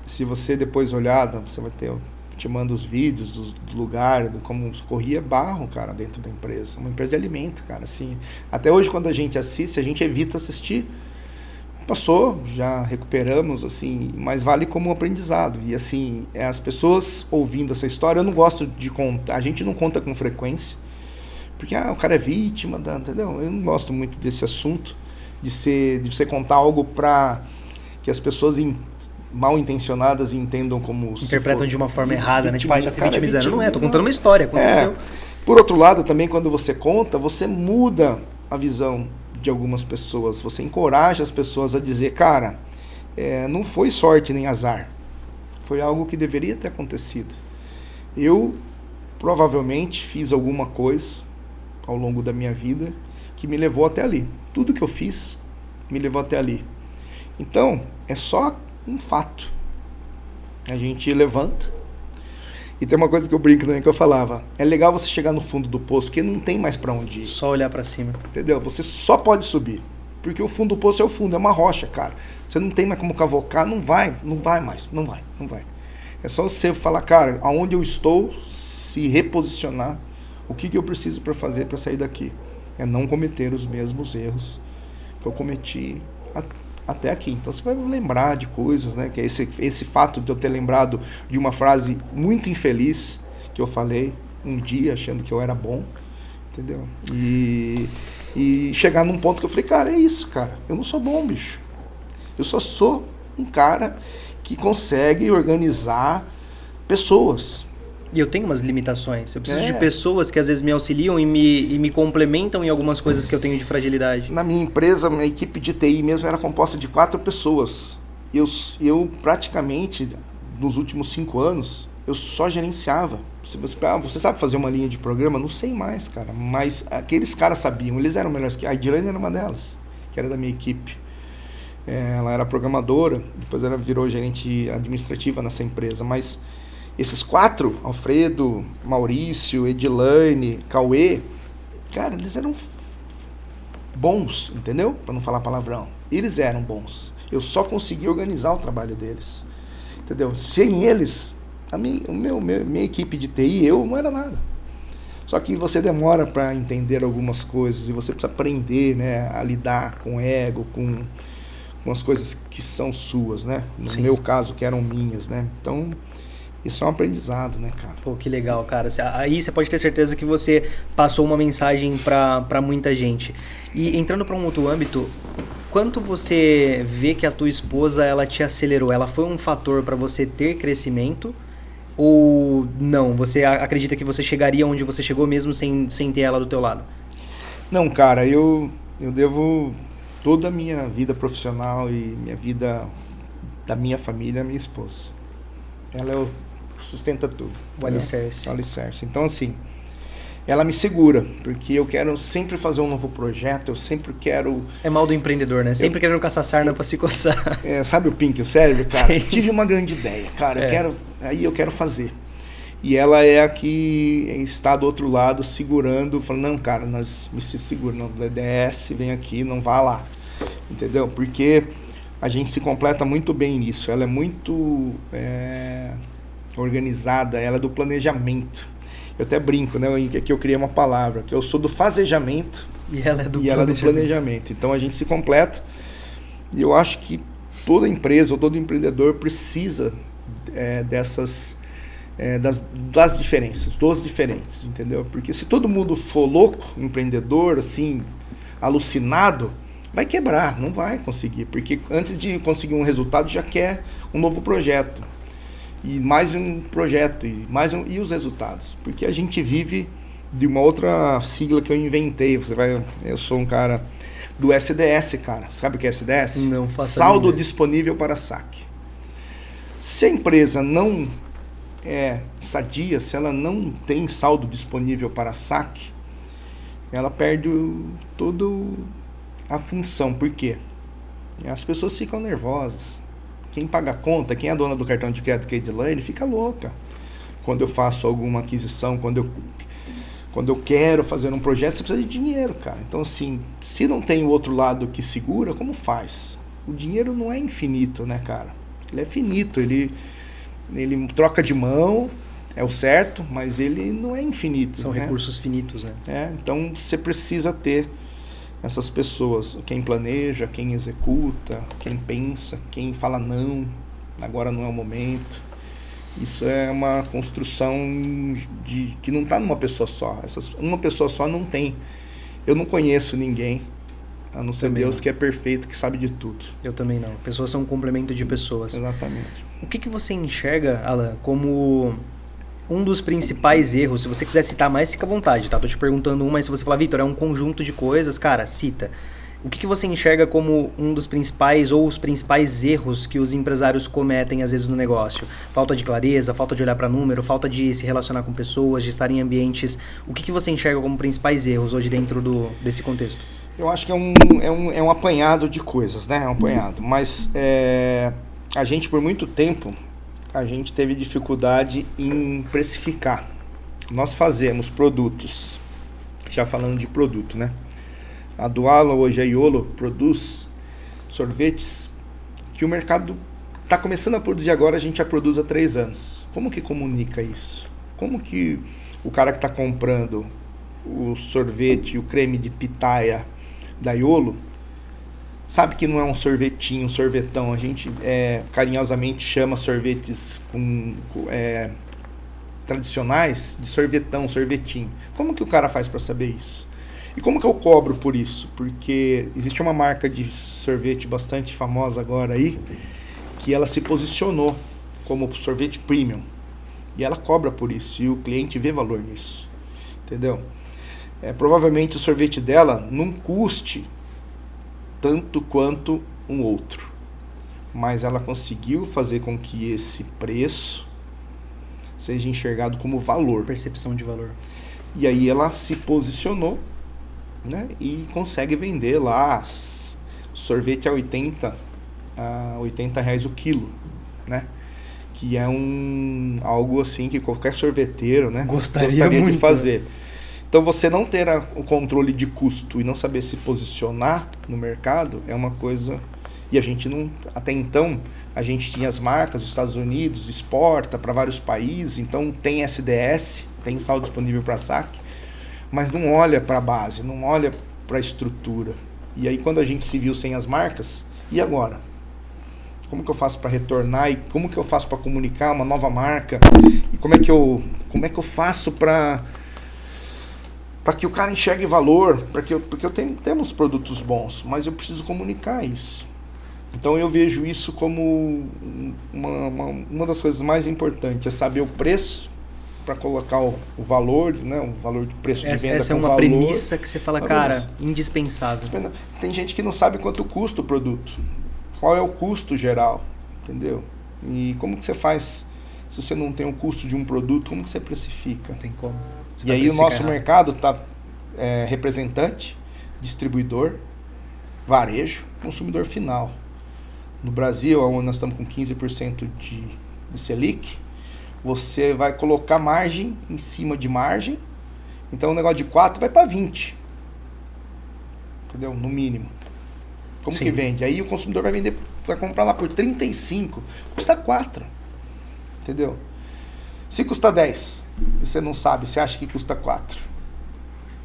Se você depois olhar, você vai ter, te manda os vídeos do lugar, de como corria barro, cara, dentro da empresa. Uma empresa de alimento, cara, assim. Até hoje, quando a gente assiste, a gente evita assistir. Passou, já recuperamos, assim, mas vale como um aprendizado. E, assim, as pessoas ouvindo essa história, eu não gosto de contar, a gente não conta com frequência. Porque o cara é vítima, entendeu? Eu não gosto muito desse assunto, de você contar algo para que as pessoas mal intencionadas entendam como... Interpretam de uma forma errada, né? Tipo, tá se vitimizando. Não é, tô contando uma história, aconteceu. Por outro lado, também, quando você conta, você muda a visão de algumas pessoas. Você encoraja as pessoas a dizer, cara, não foi sorte nem azar. Foi algo que deveria ter acontecido. Eu provavelmente fiz alguma coisa ao longo da minha vida que me levou até ali. Tudo que eu fiz me levou até ali. Então, é só um fato. A gente levanta. E tem uma coisa que eu brinco também, que eu falava, é legal você chegar no fundo do poço, porque não tem mais para onde ir. Só olhar para cima. Entendeu? Você só pode subir. Porque o fundo do poço é o fundo, é uma rocha, cara. Você não tem mais como cavocar, não vai mais. É só você falar, cara, aonde eu estou, se reposicionar. O que eu preciso para fazer para sair daqui? É não cometer os mesmos erros que eu cometi até aqui. Então você vai lembrar de coisas, né? Que é esse fato de eu ter lembrado de uma frase muito infeliz que eu falei um dia achando que eu era bom, entendeu? E chegar num ponto que eu falei, cara, é isso, cara. Eu não sou bom, bicho. Eu só sou um cara que consegue organizar pessoas. E eu tenho umas limitações. Eu preciso de pessoas que às vezes me auxiliam e me complementam em algumas coisas que eu tenho de fragilidade. Na minha empresa, minha equipe de TI mesmo era composta de 4 pessoas. Eu praticamente, nos últimos 5 anos, eu só gerenciava. Você sabe fazer uma linha de programa? Não sei mais, cara. Mas aqueles caras sabiam. Eles eram melhores que... A Edilane era uma delas, que era da minha equipe. Ela era programadora, depois ela virou gerente administrativa nessa empresa. Mas... esses 4, Alfredo, Maurício, Edilane, Cauê, cara, eles eram bons, entendeu? Para não falar palavrão. Eles eram bons. Eu só consegui organizar o trabalho deles, entendeu? Sem eles, minha equipe de TI, eu não era nada. Só que você demora para entender algumas coisas e você precisa aprender, né, a lidar com ego, com as coisas que são suas, né? No meu caso, que eram minhas, né? Então... isso é um aprendizado, né, cara? Pô, que legal, cara. Aí você pode ter certeza que você passou uma mensagem para muita gente. E entrando para um outro âmbito, quanto você vê que a tua esposa, ela te acelerou? Ela foi um fator para você ter crescimento? Ou não? Você acredita que você chegaria onde você chegou mesmo sem ter ela do teu lado? Não, cara. Eu devo toda a minha vida profissional e minha vida da minha família à minha esposa. Ela sustenta tudo. O alicerce. O alicerce. Então, assim, ela me segura, porque eu quero sempre fazer um novo projeto, eu sempre quero... É mal do empreendedor, né? Sempre querendo caçar sarna para se coçar. Sabe o Pink, o cérebro, cara? Sim. Tive uma grande ideia, cara, eu quero fazer. E ela é a que está do outro lado segurando, falando, não, cara, nós me segura, não, DDS, vem aqui, não vá lá. Entendeu? Porque a gente se completa muito bem nisso. Ela é muito organizada, ela é do planejamento. Eu até brinco, né? Aqui eu criei uma palavra, que eu sou do fazejamento e ela é do planejamento. Então a gente se completa. E eu acho que toda empresa ou todo empreendedor precisa dessas... das diferenças, dos diferentes, entendeu? Porque se todo mundo for louco, empreendedor, assim, alucinado, vai quebrar, não vai conseguir, porque antes de conseguir um resultado já quer um novo projeto, e mais um projeto, e os resultados, porque a gente vive de uma outra sigla que eu inventei, eu sou um cara do SDS, cara, sabe o que é SDS? Não faço Saldo ideia. disponível para saque. Se a empresa não sadia, se ela não tem saldo disponível para saque, ela perde toda a função. Por quê? As pessoas ficam nervosas. Quem paga a conta, quem é dona do cartão de crédito que é de ele fica louca. Quando eu faço alguma aquisição, quando eu quero fazer um projeto, você precisa de dinheiro, cara. Então, assim, se não tem o outro lado que segura, como faz? O dinheiro não é infinito, né, cara? Ele é finito, ele troca de mão, é o certo, mas ele não é infinito. São recursos finitos, né? Então você precisa ter essas pessoas, quem planeja, quem executa, quem pensa, quem fala não, agora não é o momento. Isso é uma construção que não está numa pessoa só. Uma pessoa só não tem. Eu não conheço ninguém, a não ser Também Deus não. Que é perfeito, que sabe de tudo. Eu também não. Pessoas são um complemento de pessoas. Exatamente. O que você enxerga, Alan, como um dos principais erros? Se você quiser citar mais, fica à vontade, tá? Tô te perguntando mas se você falar, Vitor, é um conjunto de coisas, cara, cita. O que você enxerga como um dos principais ou os principais erros que os empresários cometem às vezes no negócio? Falta de clareza, falta de olhar para número, falta de se relacionar com pessoas, de estar em ambientes... O que você enxerga como principais erros hoje dentro desse contexto? Eu acho que é um apanhado de coisas, né? É um apanhado. Mas a gente, por muito tempo, a gente teve dificuldade em precificar. Nós fazemos produtos, já falando de produto, né? A Dualo, hoje a Iolo, produz sorvetes que o mercado está começando a produzir agora, a gente já produz há 3 anos. Como que comunica isso? Como que o cara que está comprando o sorvete, o creme de pitaia da Iolo, sabe que não é um sorvetinho, um sorvetão. A gente carinhosamente chama sorvetes tradicionais de sorvetão, sorvetinho. Como que o cara faz para saber isso? E como que eu cobro por isso? Porque existe uma marca de sorvete bastante famosa agora aí, que ela se posicionou como sorvete premium. E ela cobra por isso, e o cliente vê valor nisso. Entendeu? Provavelmente o sorvete dela não custe tanto quanto um outro. Mas ela conseguiu fazer com que esse preço seja enxergado como valor. Percepção de valor. E aí ela se posicionou, né, e consegue vender lá sorvete a 80 reais o quilo, né? Que é algo assim que qualquer sorveteiro, né, gostaria muito, de fazer. Né? Então você não ter o controle de custo e não saber se posicionar no mercado é uma coisa... E a gente não... Até então, a gente tinha as marcas, os Estados Unidos, exporta para vários países, então tem SDS, tem saldo disponível para saque, mas não olha para a base, não olha para a estrutura. E aí quando a gente se viu sem as marcas, e agora? Como que eu faço para retornar? E como que eu faço para comunicar uma nova marca? E como é que eu faço para que o cara enxergue valor? Porque temos produtos bons, mas eu preciso comunicar isso. Então eu vejo isso como uma das coisas mais importantes, é saber o preço, para colocar o valor, né, o valor de preço de venda. Essa é uma premissa que você fala, cara, indispensável. Tem gente que não sabe quanto custa o produto, qual é o custo geral, entendeu? E como que você faz, se você não tem o custo de um produto, como que você precifica? Não tem como. E aí o nosso mercado está representante, distribuidor, varejo, consumidor final. No Brasil, onde nós estamos com 15% de Selic, você vai colocar margem em cima de margem. Então o negócio de 4 vai para 20. Entendeu? No mínimo. Como Sim. que vende? Aí o consumidor vai comprar lá por 35, custa 4. Entendeu? Se custa 10, e você não sabe, você acha que custa 4.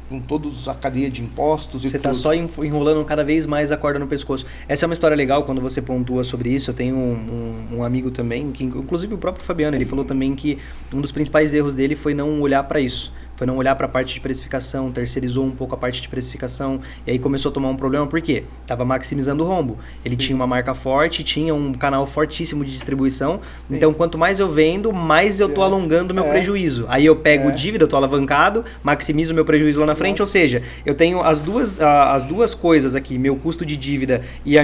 Com todos a cadeia de impostos e Você tudo. tá só enrolando cada vez mais a corda no pescoço. Essa é uma história legal quando você pontua sobre isso. Eu tenho um amigo também, que inclusive o próprio Fabiano, ele falou também que um dos principais erros dele foi não olhar para isso. Foi não olhar para a parte de precificação, terceirizou um pouco a parte de precificação e aí começou a tomar um problema, por quê? Tava maximizando o rombo. Ele tinha uma marca forte, tinha um canal fortíssimo de distribuição, então quanto mais eu vendo, mais eu tô alongando o meu prejuízo. Aí eu pego dívida, eu tô alavancado, maximizo o meu prejuízo lá na frente, ou seja, eu tenho as duas coisas aqui, meu custo de dívida e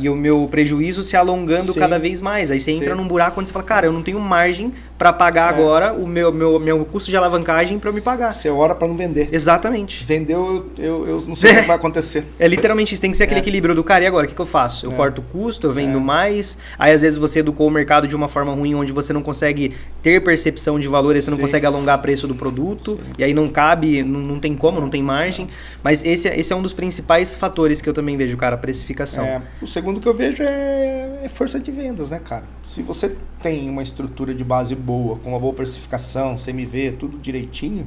o meu prejuízo se alongando cada vez mais. Aí você entra num buraco onde você fala, cara, eu não tenho margem para pagar agora o meu custo de alavancagem para eu me pagar. Você ora para não vender. Exatamente. Vendeu, eu não sei o que vai acontecer. É literalmente isso, tem que ser aquele equilíbrio do cara. E agora, o que eu faço? Eu corto o custo, eu vendo mais. Aí às vezes você educou o mercado de uma forma ruim, onde você não consegue ter percepção de valor, e você não consegue alongar o preço do produto. E aí não cabe, não tem como, não tem margem. Mas esse é um dos principais fatores que eu também vejo, cara, a precificação. O segundo que eu vejo é força de vendas, né, cara? Se você tem uma estrutura de base boa, com uma boa precificação, CMV, tudo direitinho,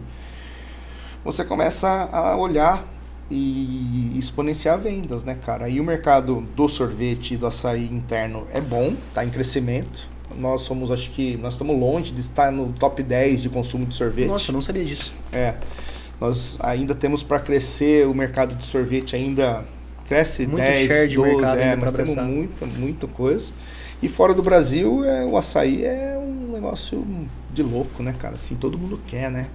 você começa a olhar e exponenciar vendas, né, cara? E o mercado do sorvete e do açaí interno é bom, tá em crescimento. Nós somos, acho que, nós estamos longe de estar no top 10 de consumo de sorvete. Nossa, eu não sabia disso. Nós ainda temos para crescer, o mercado de sorvete ainda cresce muito 10, share de 12, mercado ainda nós pra temos abraçar. muita coisa. E fora do Brasil, o açaí é um negócio de louco, né, cara? Assim, todo mundo quer, né?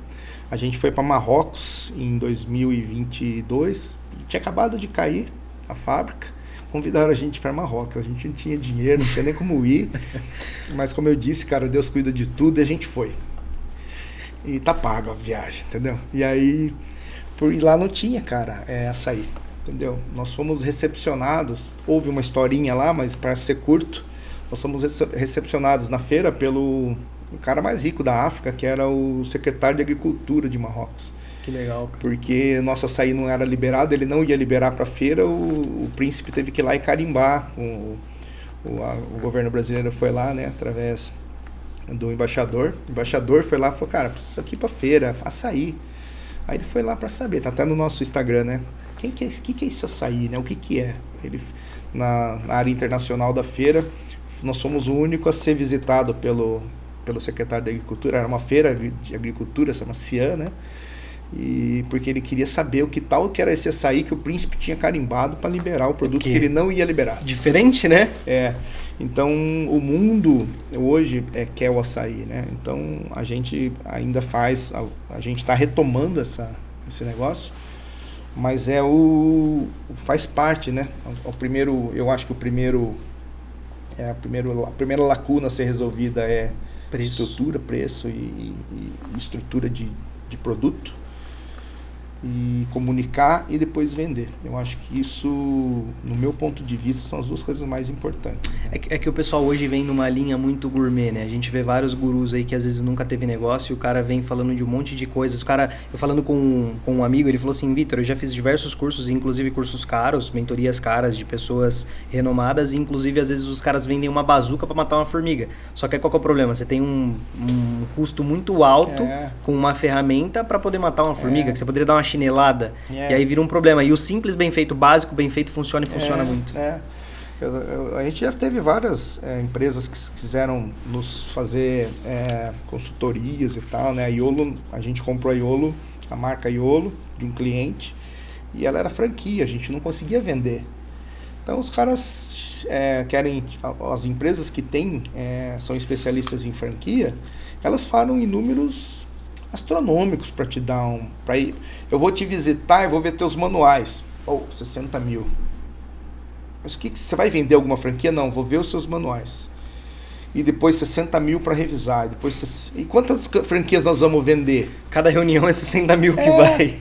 A gente foi para Marrocos em 2022, tinha acabado de cair a fábrica, convidaram a gente para Marrocos. A gente não tinha dinheiro, não tinha nem como ir, mas como eu disse, cara, Deus cuida de tudo e a gente foi. E tá pago a viagem, entendeu? E aí, por ir lá não tinha, cara, açaí, entendeu? Nós fomos recepcionados, houve uma historinha lá, mas para ser curto, nós fomos recepcionados na feira pelo cara mais rico da África, que era o secretário de Agricultura de Marrocos. Que legal, cara. Porque nosso açaí não era liberado, ele não ia liberar para a feira, o príncipe teve que ir lá e carimbar. O governo brasileiro foi lá, né, através do embaixador. O embaixador foi lá e falou, cara, preciso aqui para feira, açaí. Aí ele foi lá para saber, tá até no nosso Instagram, né? Que é esse açaí, né? O que é? Ele, na área internacional da feira, nós somos o único a ser visitado pelo secretário de Agricultura. Era uma feira de agricultura, chama Cian, né? E porque ele queria saber que era esse açaí que o príncipe tinha carimbado para liberar o produto que ele não ia liberar. Diferente, né? Então o mundo hoje quer o açaí, né? Então a gente ainda a gente está retomando esse negócio, mas faz parte, né? Eu acho que a primeira lacuna a ser resolvida é Preço. Estrutura, preço e estrutura de produto, e comunicar e depois vender. Eu acho que isso, no meu ponto de vista, são as duas coisas mais importantes, né? É que o pessoal hoje vem numa linha muito gourmet, né? A gente vê vários gurus aí que às vezes nunca teve negócio e o cara vem falando de um monte de coisas. Eu falando com um amigo, ele falou assim, Vitor, eu já fiz diversos cursos, inclusive cursos caros, mentorias caras de pessoas renomadas, e inclusive às vezes os caras vendem uma bazuca para matar uma formiga. Só que qual que é o problema? Você tem um custo muito alto com uma ferramenta para poder matar uma formiga, que você poderia dar uma chinelada, e aí vira um problema. E o simples bem feito, básico bem feito, funciona e funciona muito. A gente já teve várias empresas que quiseram nos fazer consultorias e tal, né? A gente comprou a Iolo, a marca Iolo, de um cliente, e ela era franquia, a gente não conseguia vender. Então os caras querem, as empresas que são especialistas em franquia, elas falam em números astronômicos para te dar eu vou te visitar e vou ver teus manuais. 60 mil. Mas o que você vai vender alguma franquia? Não, vou ver os seus manuais. E depois 60 mil para revisar. E quantas franquias nós vamos vender? Cada reunião é 60 mil que vai.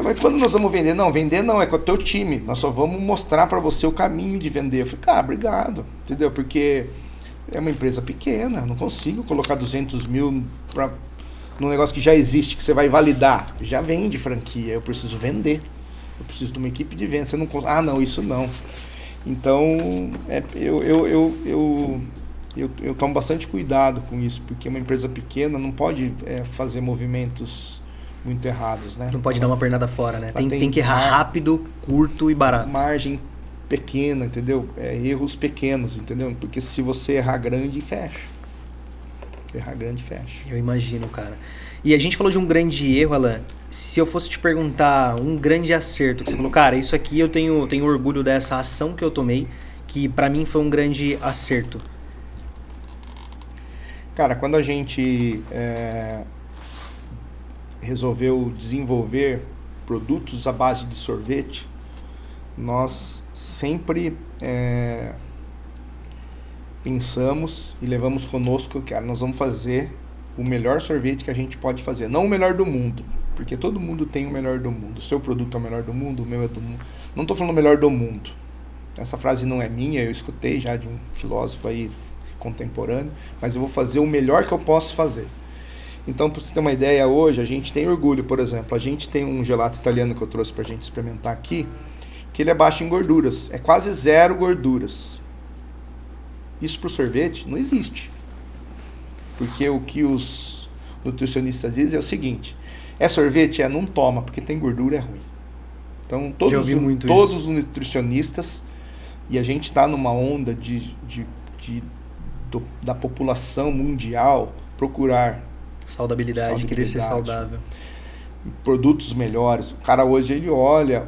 Mas quando nós vamos vender? Não, vender não, é com o teu time. Nós só vamos mostrar para você o caminho de vender. Eu falei, cara, obrigado. Entendeu? Porque É uma empresa pequena, não consigo colocar 200 mil num negócio que já existe, que você vai validar. Já vende franquia, eu preciso vender. Eu preciso de uma equipe de venda. Você não consegue. Ah, não, isso não. Então, eu tomo bastante cuidado com isso, porque uma empresa pequena não pode fazer movimentos muito errados, né? Não pode dar uma pernada fora, né? Tem que errar rápido, curto e barato. Margem pequena, entendeu? Erros pequenos, entendeu? Porque se você errar grande, fecha. Errar grande, fecha. Eu imagino, cara. E a gente falou de um grande erro, Alan. Se eu fosse te perguntar um grande acerto, que você falou, cara, isso aqui eu tenho orgulho dessa ação que eu tomei, que pra mim foi um grande acerto. Cara, quando a gente resolveu desenvolver produtos à base de sorvete, nós sempre pensamos e levamos conosco, cara, nós vamos fazer o melhor sorvete que a gente pode fazer. Não o melhor do mundo, porque todo mundo tem o melhor do mundo. O seu produto é o melhor do mundo, o meu é do mundo. Não estou falando o melhor do mundo. Essa frase não é minha, eu escutei já de um filósofo aí contemporâneo, mas eu vou fazer o melhor que eu posso fazer. Então, para você ter uma ideia, hoje a gente tem orgulho, por exemplo, a gente tem um gelato italiano que eu trouxe para a gente experimentar aqui, que ele é baixo em gorduras, é quase zero gorduras. Isso para o sorvete não existe. Porque o que os nutricionistas dizem é o seguinte, sorvete? Não toma, porque tem gordura, é ruim. Então, todos os nutricionistas, e a gente está numa onda da população mundial procurar saudabilidade, querer ser saudável. Produtos melhores. O cara hoje ele olha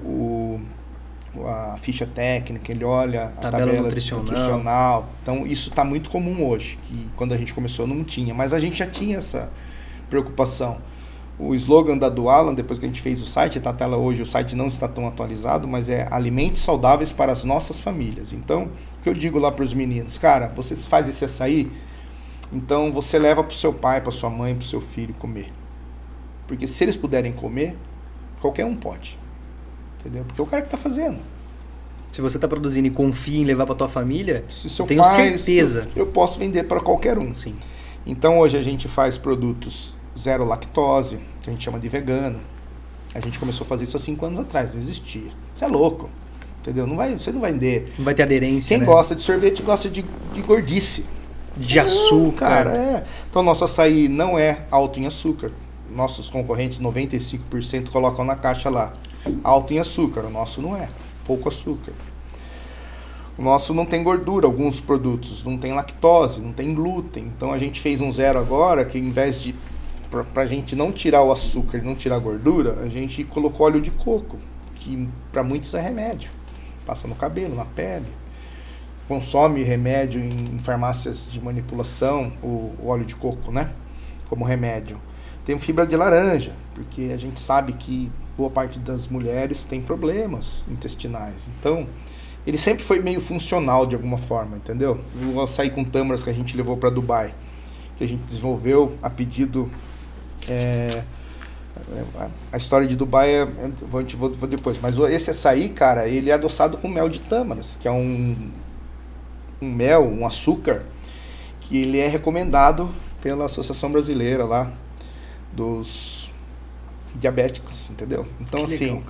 a ficha técnica, ele olha a tabela nutricional. Então isso está muito comum hoje, que quando a gente começou não tinha, mas a gente já tinha essa preocupação. O slogan do Alan, depois que a gente fez o site, tá na tela hoje, o site não está tão atualizado, mas é alimentos saudáveis para as nossas famílias. Então, o que eu digo lá para os meninos, cara, você faz esse açaí, então você leva para o seu pai, para sua mãe, para o seu filho comer. Porque se eles puderem comer, qualquer um pode. Entendeu? Porque é o cara que está fazendo. Se você está produzindo e confia em levar para tua família, eu tenho certeza. Eu posso vender para qualquer um. Sim. Então hoje a gente faz produtos zero lactose, que a gente chama de vegano. A gente começou a fazer isso há 5 anos atrás, não existia. Você é louco, entendeu? Você não vai vender. Não vai ter aderência, Quem gosta de sorvete gosta de gordice. De açúcar. Cara, Então nosso açaí não é alto em açúcar. Nossos concorrentes, 95% colocam na caixa lá, alto em açúcar. O nosso não é, pouco açúcar. O nosso não tem gordura, alguns produtos, não tem lactose, não tem glúten. Então a gente fez um zero agora, que em vez de, pra gente não tirar o açúcar e não tirar a gordura, a gente colocou óleo de coco, que para muitos é remédio. Passa no cabelo, na pele. Consome remédio em farmácias de manipulação, o óleo de coco, né? Como remédio. Tem fibra de laranja, porque a gente sabe que boa parte das mulheres tem problemas intestinais. Então, ele sempre foi meio funcional de alguma forma, entendeu? O açaí com tâmaras que a gente levou para Dubai, que a gente desenvolveu a pedido... a história de Dubai vou depois, mas esse açaí, cara, ele é adoçado com mel de tâmaras, que é um mel, um açúcar, que ele é recomendado pela Associação Brasileira lá dos diabéticos, entendeu? Então, que assim, legal,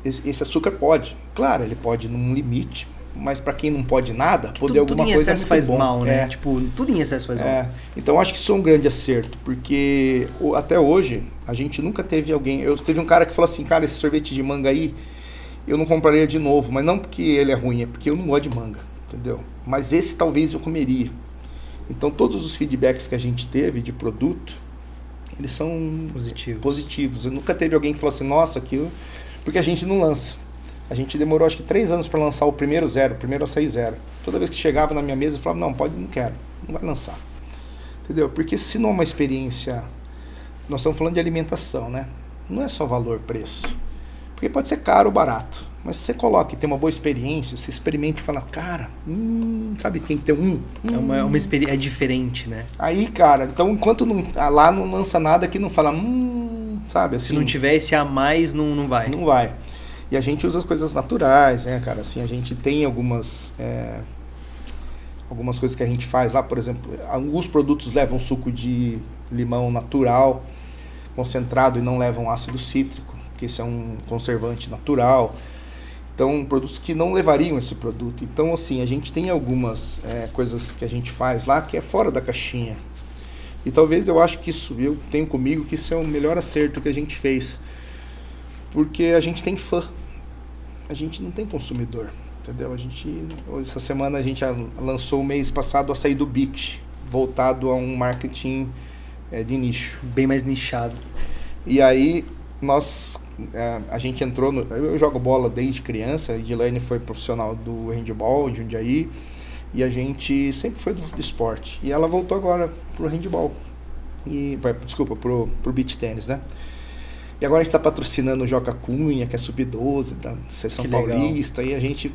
esse açúcar pode, claro, ele pode num limite, mas para quem não pode nada, poder alguma coisa tudo em excesso faz bom. Mal, né? Tipo, tudo em excesso faz mal. Então, acho que isso é um grande acerto, porque até hoje, a gente nunca teve alguém... Teve um cara que falou assim, cara, esse sorvete de manga aí, eu não compraria de novo, mas não porque ele é ruim, é porque eu não gosto de manga, entendeu? Mas esse talvez eu comeria. Então, todos os feedbacks que a gente teve de produto, eles são positivos. Eu nunca teve alguém que falou assim, nossa, aquilo... Porque a gente não lança. A gente demorou acho que 3 anos para lançar o primeiro açaí zero. Toda vez que chegava na minha mesa, eu falava, não quero, não vai lançar. Entendeu? Porque se não é uma experiência... Nós estamos falando de alimentação, né? Não é só valor, preço. Porque pode ser caro ou barato. Mas se você coloca e tem uma boa experiência, você experimenta e fala, cara, sabe, tem que ter É uma experiência, é diferente, né? Aí, cara, então enquanto lá não lança nada que não fala, sabe? Assim, se não tiver esse a mais, não vai. Não vai. E a gente usa as coisas naturais, né, cara? Assim, a gente tem algumas algumas coisas que a gente faz lá, por exemplo, alguns produtos levam suco de limão natural, concentrado, e não levam ácido cítrico, que isso é um conservante natural. Então, produtos que não levariam esse produto. Então, assim, a gente tem algumas coisas que a gente faz lá que é fora da caixinha. E talvez eu acho que isso, eu tenho comigo que isso é o melhor acerto que a gente fez. Porque a gente tem fã. A gente não tem consumidor, entendeu? Essa semana a gente lançou o mês passado o açaí do Beach, voltado a um marketing de nicho. Bem mais nichado. E aí, a gente entrou eu jogo bola desde criança, a Edilane foi profissional do handball em Jundiaí, e a gente sempre foi do esporte. E ela voltou agora pro handball, pro beach tênis, né? E agora a gente tá patrocinando o Joca Cunha, que é sub-12 da Seção Paulista, e a gente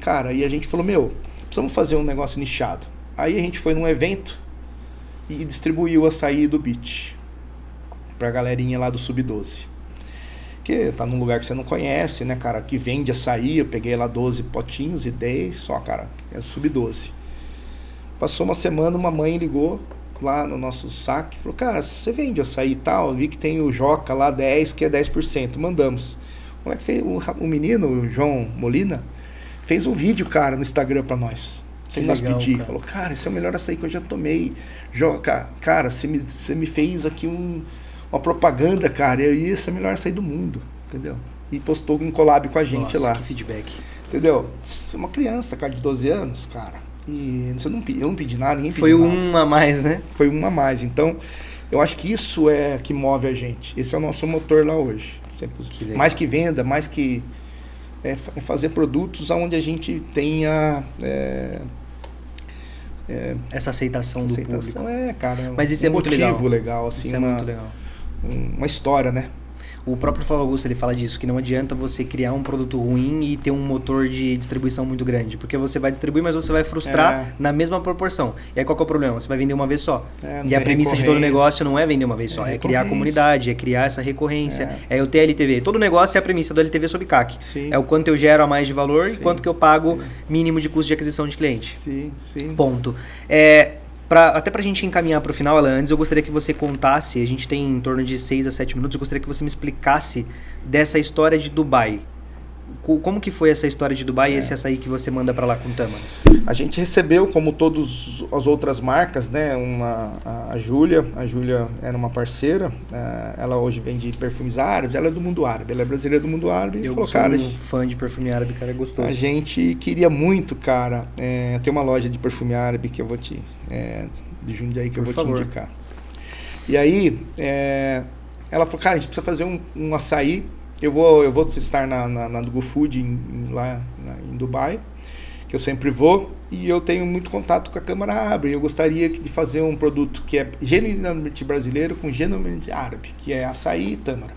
falou, precisamos fazer um negócio nichado. Aí a gente foi num evento e distribuiu o açaí do beach pra galerinha lá do sub-12. Porque tá num lugar que você não conhece, né, cara, que vende açaí, eu peguei lá 12 potinhos e dei, só, cara, é sub-12. Passou uma semana, uma mãe ligou lá no nosso saque, falou, cara, você vende açaí e tal, eu vi que tem o Joca lá 10, que é 10%, mandamos. O moleque fez, o menino, o João Molina, fez um vídeo, cara, no Instagram pra nós, sem nós pedir, falou, cara, esse é o melhor açaí que eu já tomei, Joca, cara, você me fez aqui uma propaganda, cara, e esse é o melhor açaí do mundo, entendeu? E postou um collab com a gente. Nossa, lá. Que feedback. Entendeu? Você é uma criança, cara, de 12 anos, cara, e eu não pedi nada, ninguém pediu Foi nada. uma a mais, né? Foi uma a mais, então eu acho que isso é que move a gente, esse é o nosso motor lá hoje. Que mais que venda, mais que fazer produtos onde a gente tenha essa aceitação do público. Cara, mas isso é muito legal assim, isso é muito legal. Uma história, né? O próprio Flávio Augusto, ele fala disso, que não adianta você criar um produto ruim e ter um motor de distribuição muito grande, porque você vai distribuir, mas você vai frustrar na mesma proporção. E aí qual que é o problema? Você vai vender uma vez só. E a premissa de todo negócio não é vender uma vez só, é criar a comunidade, é criar essa recorrência, é o TLTV. Todo negócio é a premissa do LTV sobre CAC. Sim. É o quanto eu gero a mais de valor e quanto que eu pago mínimo de custo de aquisição de cliente. Sim. Ponto. Até pra gente encaminhar pro final, Alan, antes eu gostaria que você contasse, a gente tem em torno de 6 a 7 minutos, eu gostaria que você me explicasse dessa história de Dubai. Como que foi essa história de Dubai e esse açaí que você manda para lá com tâmaras? A gente recebeu, como todas as outras marcas, né, a Júlia era uma parceira, ela hoje vende perfumes árabes, ela é do mundo árabe, ela é brasileira do mundo árabe. Eu falou, sou cara, fã de perfume árabe, cara, é gostoso. A gente queria muito, cara, ter uma loja de perfume árabe que eu vou te... de Jundiaí que eu vou te indicar. E aí, ela falou, cara, a gente precisa fazer um açaí. Eu vou estar na do GoFood lá em Dubai, que eu sempre vou, e eu tenho muito contato com a Câmara Árabe. Eu gostaria de fazer um produto que é genuinamente brasileiro com genuinamente árabe, que é açaí e tâmara.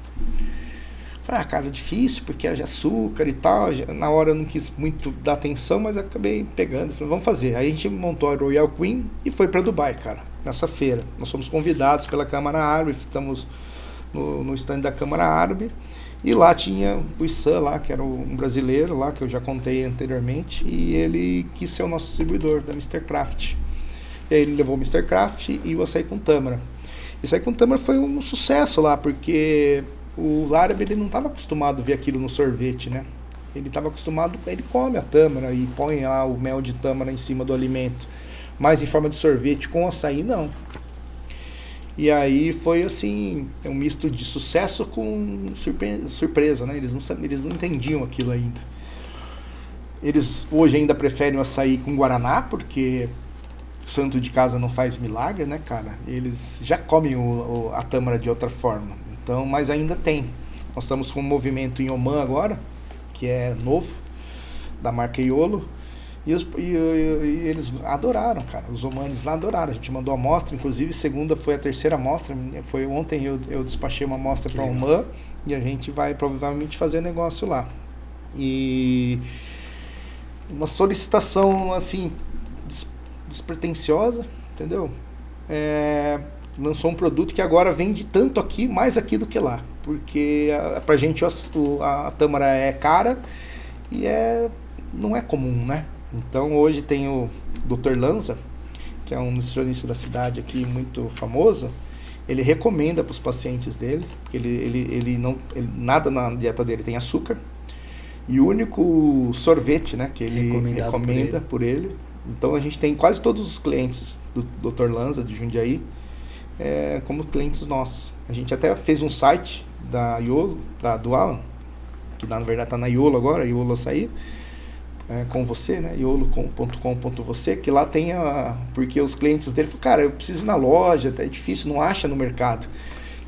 Falei, cara, difícil, porque é de açúcar e tal. Na hora eu não quis muito dar atenção, mas acabei pegando. Falei, vamos fazer. Aí a gente montou a Royal Queen e foi para Dubai, cara, nessa feira. Nós fomos convidados pela Câmara Árabe, estamos no stand da Câmara Árabe. E lá tinha o Issam lá, que era um brasileiro lá, que eu já contei anteriormente, e ele quis ser o nosso distribuidor da Mr. Craft. E aí ele levou o Mr. Craft e o açaí com tâmara. E o açaí com tâmara foi um sucesso lá, porque o árabe ele não estava acostumado a ver aquilo no sorvete, né? Ele estava acostumado, ele come a tâmara e põe lá o mel de tâmara em cima do alimento, mas em forma de sorvete com açaí não. E aí foi assim, um misto de sucesso com surpresa, né? Eles não entendiam aquilo ainda. Eles hoje ainda preferem o açaí com guaraná, porque santo de casa não faz milagre, né, cara? Eles já comem a tâmara de outra forma. Então, mas ainda tem. Nós estamos com um movimento em Oman agora, que é novo, da marca Iolo. E eles adoraram, cara. Os omanos lá adoraram. A gente mandou a amostra, inclusive segunda foi a terceira amostra. Foi ontem eu despachei uma amostra para Oman e a gente vai provavelmente fazer negócio lá. E uma solicitação assim despretensiosa, entendeu? Lançou um produto que agora vende tanto aqui, mais aqui do que lá. Porque pra gente a tâmara é cara e não é comum, né? Então hoje tem o Dr. Lanza, que é um nutricionista da cidade aqui, muito famoso, ele recomenda para os pacientes dele, porque ele nada na dieta dele tem açúcar, e o único sorvete, né, que ele recomenda por ele. Então a gente tem quase todos os clientes do Dr. Lanza, de Jundiaí, como clientes nossos. A gente até fez um site da Iolo, do Alan, que na verdade está na Iolo agora, Iolo Açaí, com você, né, iolo.com.você, que lá tem porque os clientes dele falam, cara, eu preciso ir na loja, é difícil, não acha no mercado.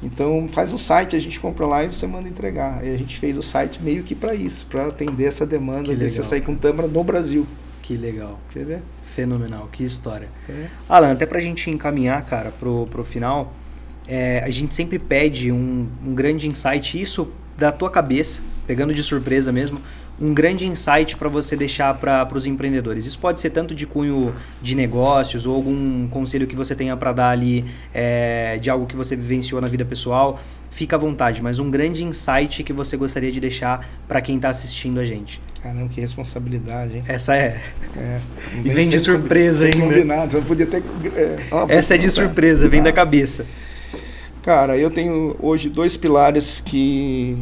Então faz um site, a gente compra lá e você manda entregar. E a gente fez o site meio que para isso, para atender essa demanda desse açaí com tâmara no Brasil. Que legal. Entendeu? Fenomenal, que história. Alan, até pra gente encaminhar, cara, pro final, a gente sempre pede um grande insight, isso da tua cabeça, pegando de surpresa mesmo, um grande insight para você deixar para os empreendedores. Isso pode ser tanto de cunho de negócios ou algum conselho que você tenha para dar ali de algo que você vivenciou na vida pessoal. Fica à vontade, mas um grande insight que você gostaria de deixar para quem está assistindo a gente. Caramba, que responsabilidade, hein? Essa e vem de surpresa ainda. Combinado, você não podia ter... Essa é de surpresa, vem da cabeça. Cara, eu tenho hoje 2 pilares que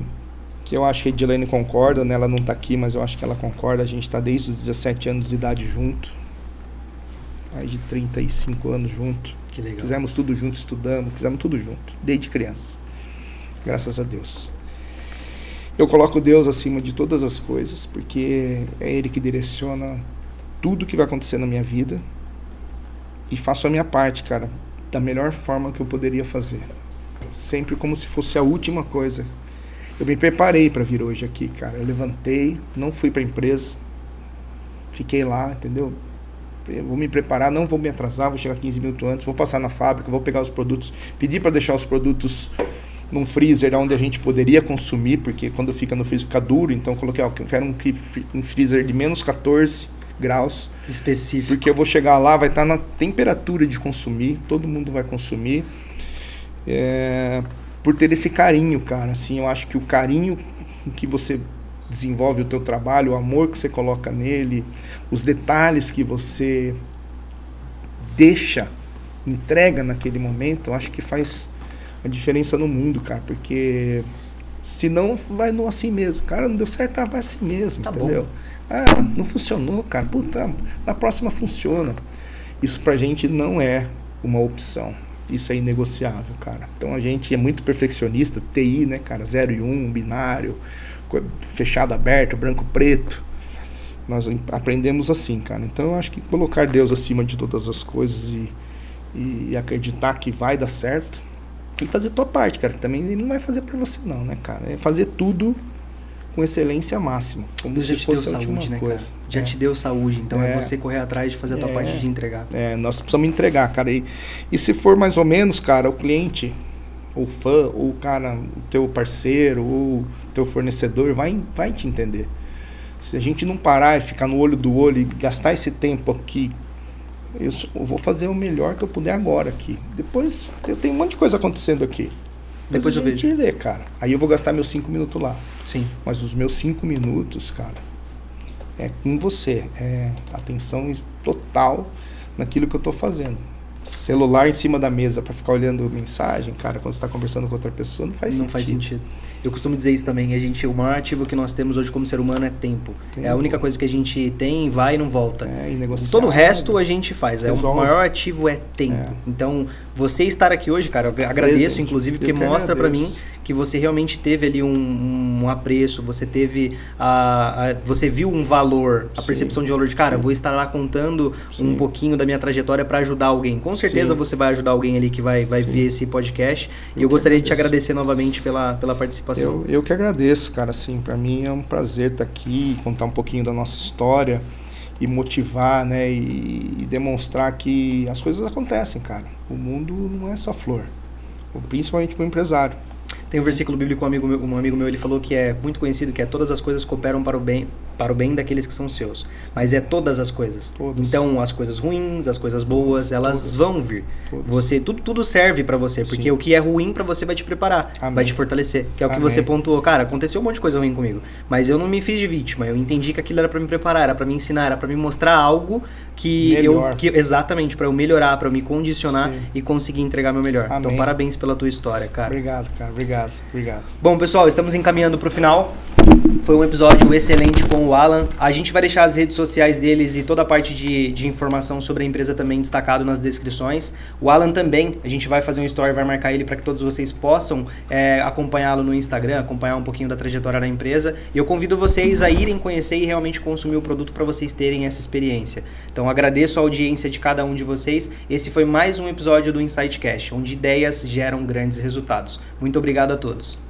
eu acho que a Edilene concorda, né? Ela não está aqui, mas eu acho que ela concorda. A gente está desde os 17 anos de idade junto. Mais de 35 anos junto. Que legal. Fizemos tudo junto, estudamos, fizemos tudo junto, desde criança. Graças a Deus. Eu coloco Deus acima de todas as coisas, porque é Ele que direciona tudo que vai acontecer na minha vida. E faço a minha parte, cara, da melhor forma que eu poderia fazer. Sempre como se fosse a última coisa. Eu me preparei para vir hoje aqui, cara. Eu levantei, não fui para a empresa, fiquei lá, entendeu? Eu vou me preparar, não vou me atrasar, vou chegar 15 minutos antes, vou passar na fábrica, vou pegar os produtos, pedir para deixar os produtos num freezer onde a gente poderia consumir, porque quando fica no freezer fica duro, então eu coloquei, eu quero um freezer de menos 14 graus. Específico. Porque eu vou chegar lá, vai estar na temperatura de consumir, todo mundo vai consumir. Por ter esse carinho, cara, assim, eu acho que o carinho que você desenvolve o teu trabalho, o amor que você coloca nele, os detalhes que você entrega naquele momento, eu acho que faz a diferença no mundo, cara, porque senão vai no assim mesmo, cara, não deu certo, vai assim mesmo, tá, entendeu? Não funcionou, cara, puta, na próxima funciona. Isso pra gente não é uma opção. Isso é inegociável, cara. Então a gente é muito perfeccionista, TI, né, cara? 0 e 1, binário, fechado, aberto, branco, preto. Nós aprendemos assim, cara. Então eu acho que colocar Deus acima de todas as coisas e acreditar que vai dar certo e fazer a tua parte, cara. Que também ele não vai fazer pra você não, né, cara? É fazer tudo com excelência máxima. Como Deus se já te deu fosse a última saúde, né, coisa. cara? Já te deu saúde, então é você correr atrás de fazer a tua parte de entregar. Nós precisamos entregar, cara. E se for mais ou menos, cara, o cliente, o fã, ou o cara, o teu parceiro, ou o teu fornecedor, vai te entender. Se a gente não parar e ficar no olho do olho e gastar esse tempo aqui, eu vou fazer o melhor que eu puder agora aqui. Depois, eu tenho um monte de coisa acontecendo aqui. Depois eu vejo. Ver, cara. Aí eu vou gastar meus 5 minutos lá. Sim. Mas os meus 5 minutos, cara, é com você. É atenção total naquilo que eu tô fazendo. Celular em cima da mesa para ficar olhando mensagem, cara, quando você tá conversando com outra pessoa, não faz sentido. Eu costumo dizer isso também, o maior ativo que nós temos hoje como ser humano é tempo. É a única coisa que a gente tem, vai e não volta. Todo o resto a gente faz. O maior ativo é tempo. Então, você estar aqui hoje, cara, eu agradeço, inclusive, porque mostra para mim que você realmente teve ali um apreço, você teve você viu um valor, a percepção de valor de, cara, vou estar lá contando um pouquinho da minha trajetória para ajudar alguém. Com certeza você vai ajudar alguém ali que vai ver esse podcast. E eu gostaria de te agradecer novamente pela participação. Eu que agradeço, cara, assim, para mim é um prazer estar aqui, contar um pouquinho da nossa história e motivar, né, e demonstrar que as coisas acontecem, cara. O mundo não é só flor, principalmente para o empresário. Tem um versículo bíblico, um amigo meu, ele falou que é muito conhecido, que é todas as coisas cooperam para o bem daqueles que são seus. Mas é todas as coisas. Todas. Então, as coisas ruins, as coisas boas, elas Todas. vão vir. Você, tudo serve para você, porque Sim. o que é ruim para você vai te preparar, Amém. vai te fortalecer. Que é o que Amém. você pontuou. Cara, aconteceu um monte de coisa ruim comigo, mas eu não me fiz de vítima. Eu entendi que aquilo era para me preparar, era para me ensinar, era para me mostrar algo que Melhor. exatamente, para eu melhorar, para eu me condicionar Sim. e conseguir entregar meu melhor. Amém. Então, parabéns pela tua história, cara. Obrigado, cara. Obrigado. Bom, pessoal, estamos encaminhando para o final. Foi um episódio excelente com o Alan. A gente vai deixar as redes sociais deles e toda a parte de informação sobre a empresa também destacado nas descrições. O Alan também, a gente vai fazer um story, vai marcar ele para que todos vocês possam acompanhá-lo no Instagram, acompanhar um pouquinho da trajetória da empresa. E eu convido vocês a irem conhecer e realmente consumir o produto para vocês terem essa experiência. Então, agradeço a audiência de cada um de vocês. Esse foi mais um episódio do Insightcast, onde ideias geram grandes resultados. Muito obrigado a todos.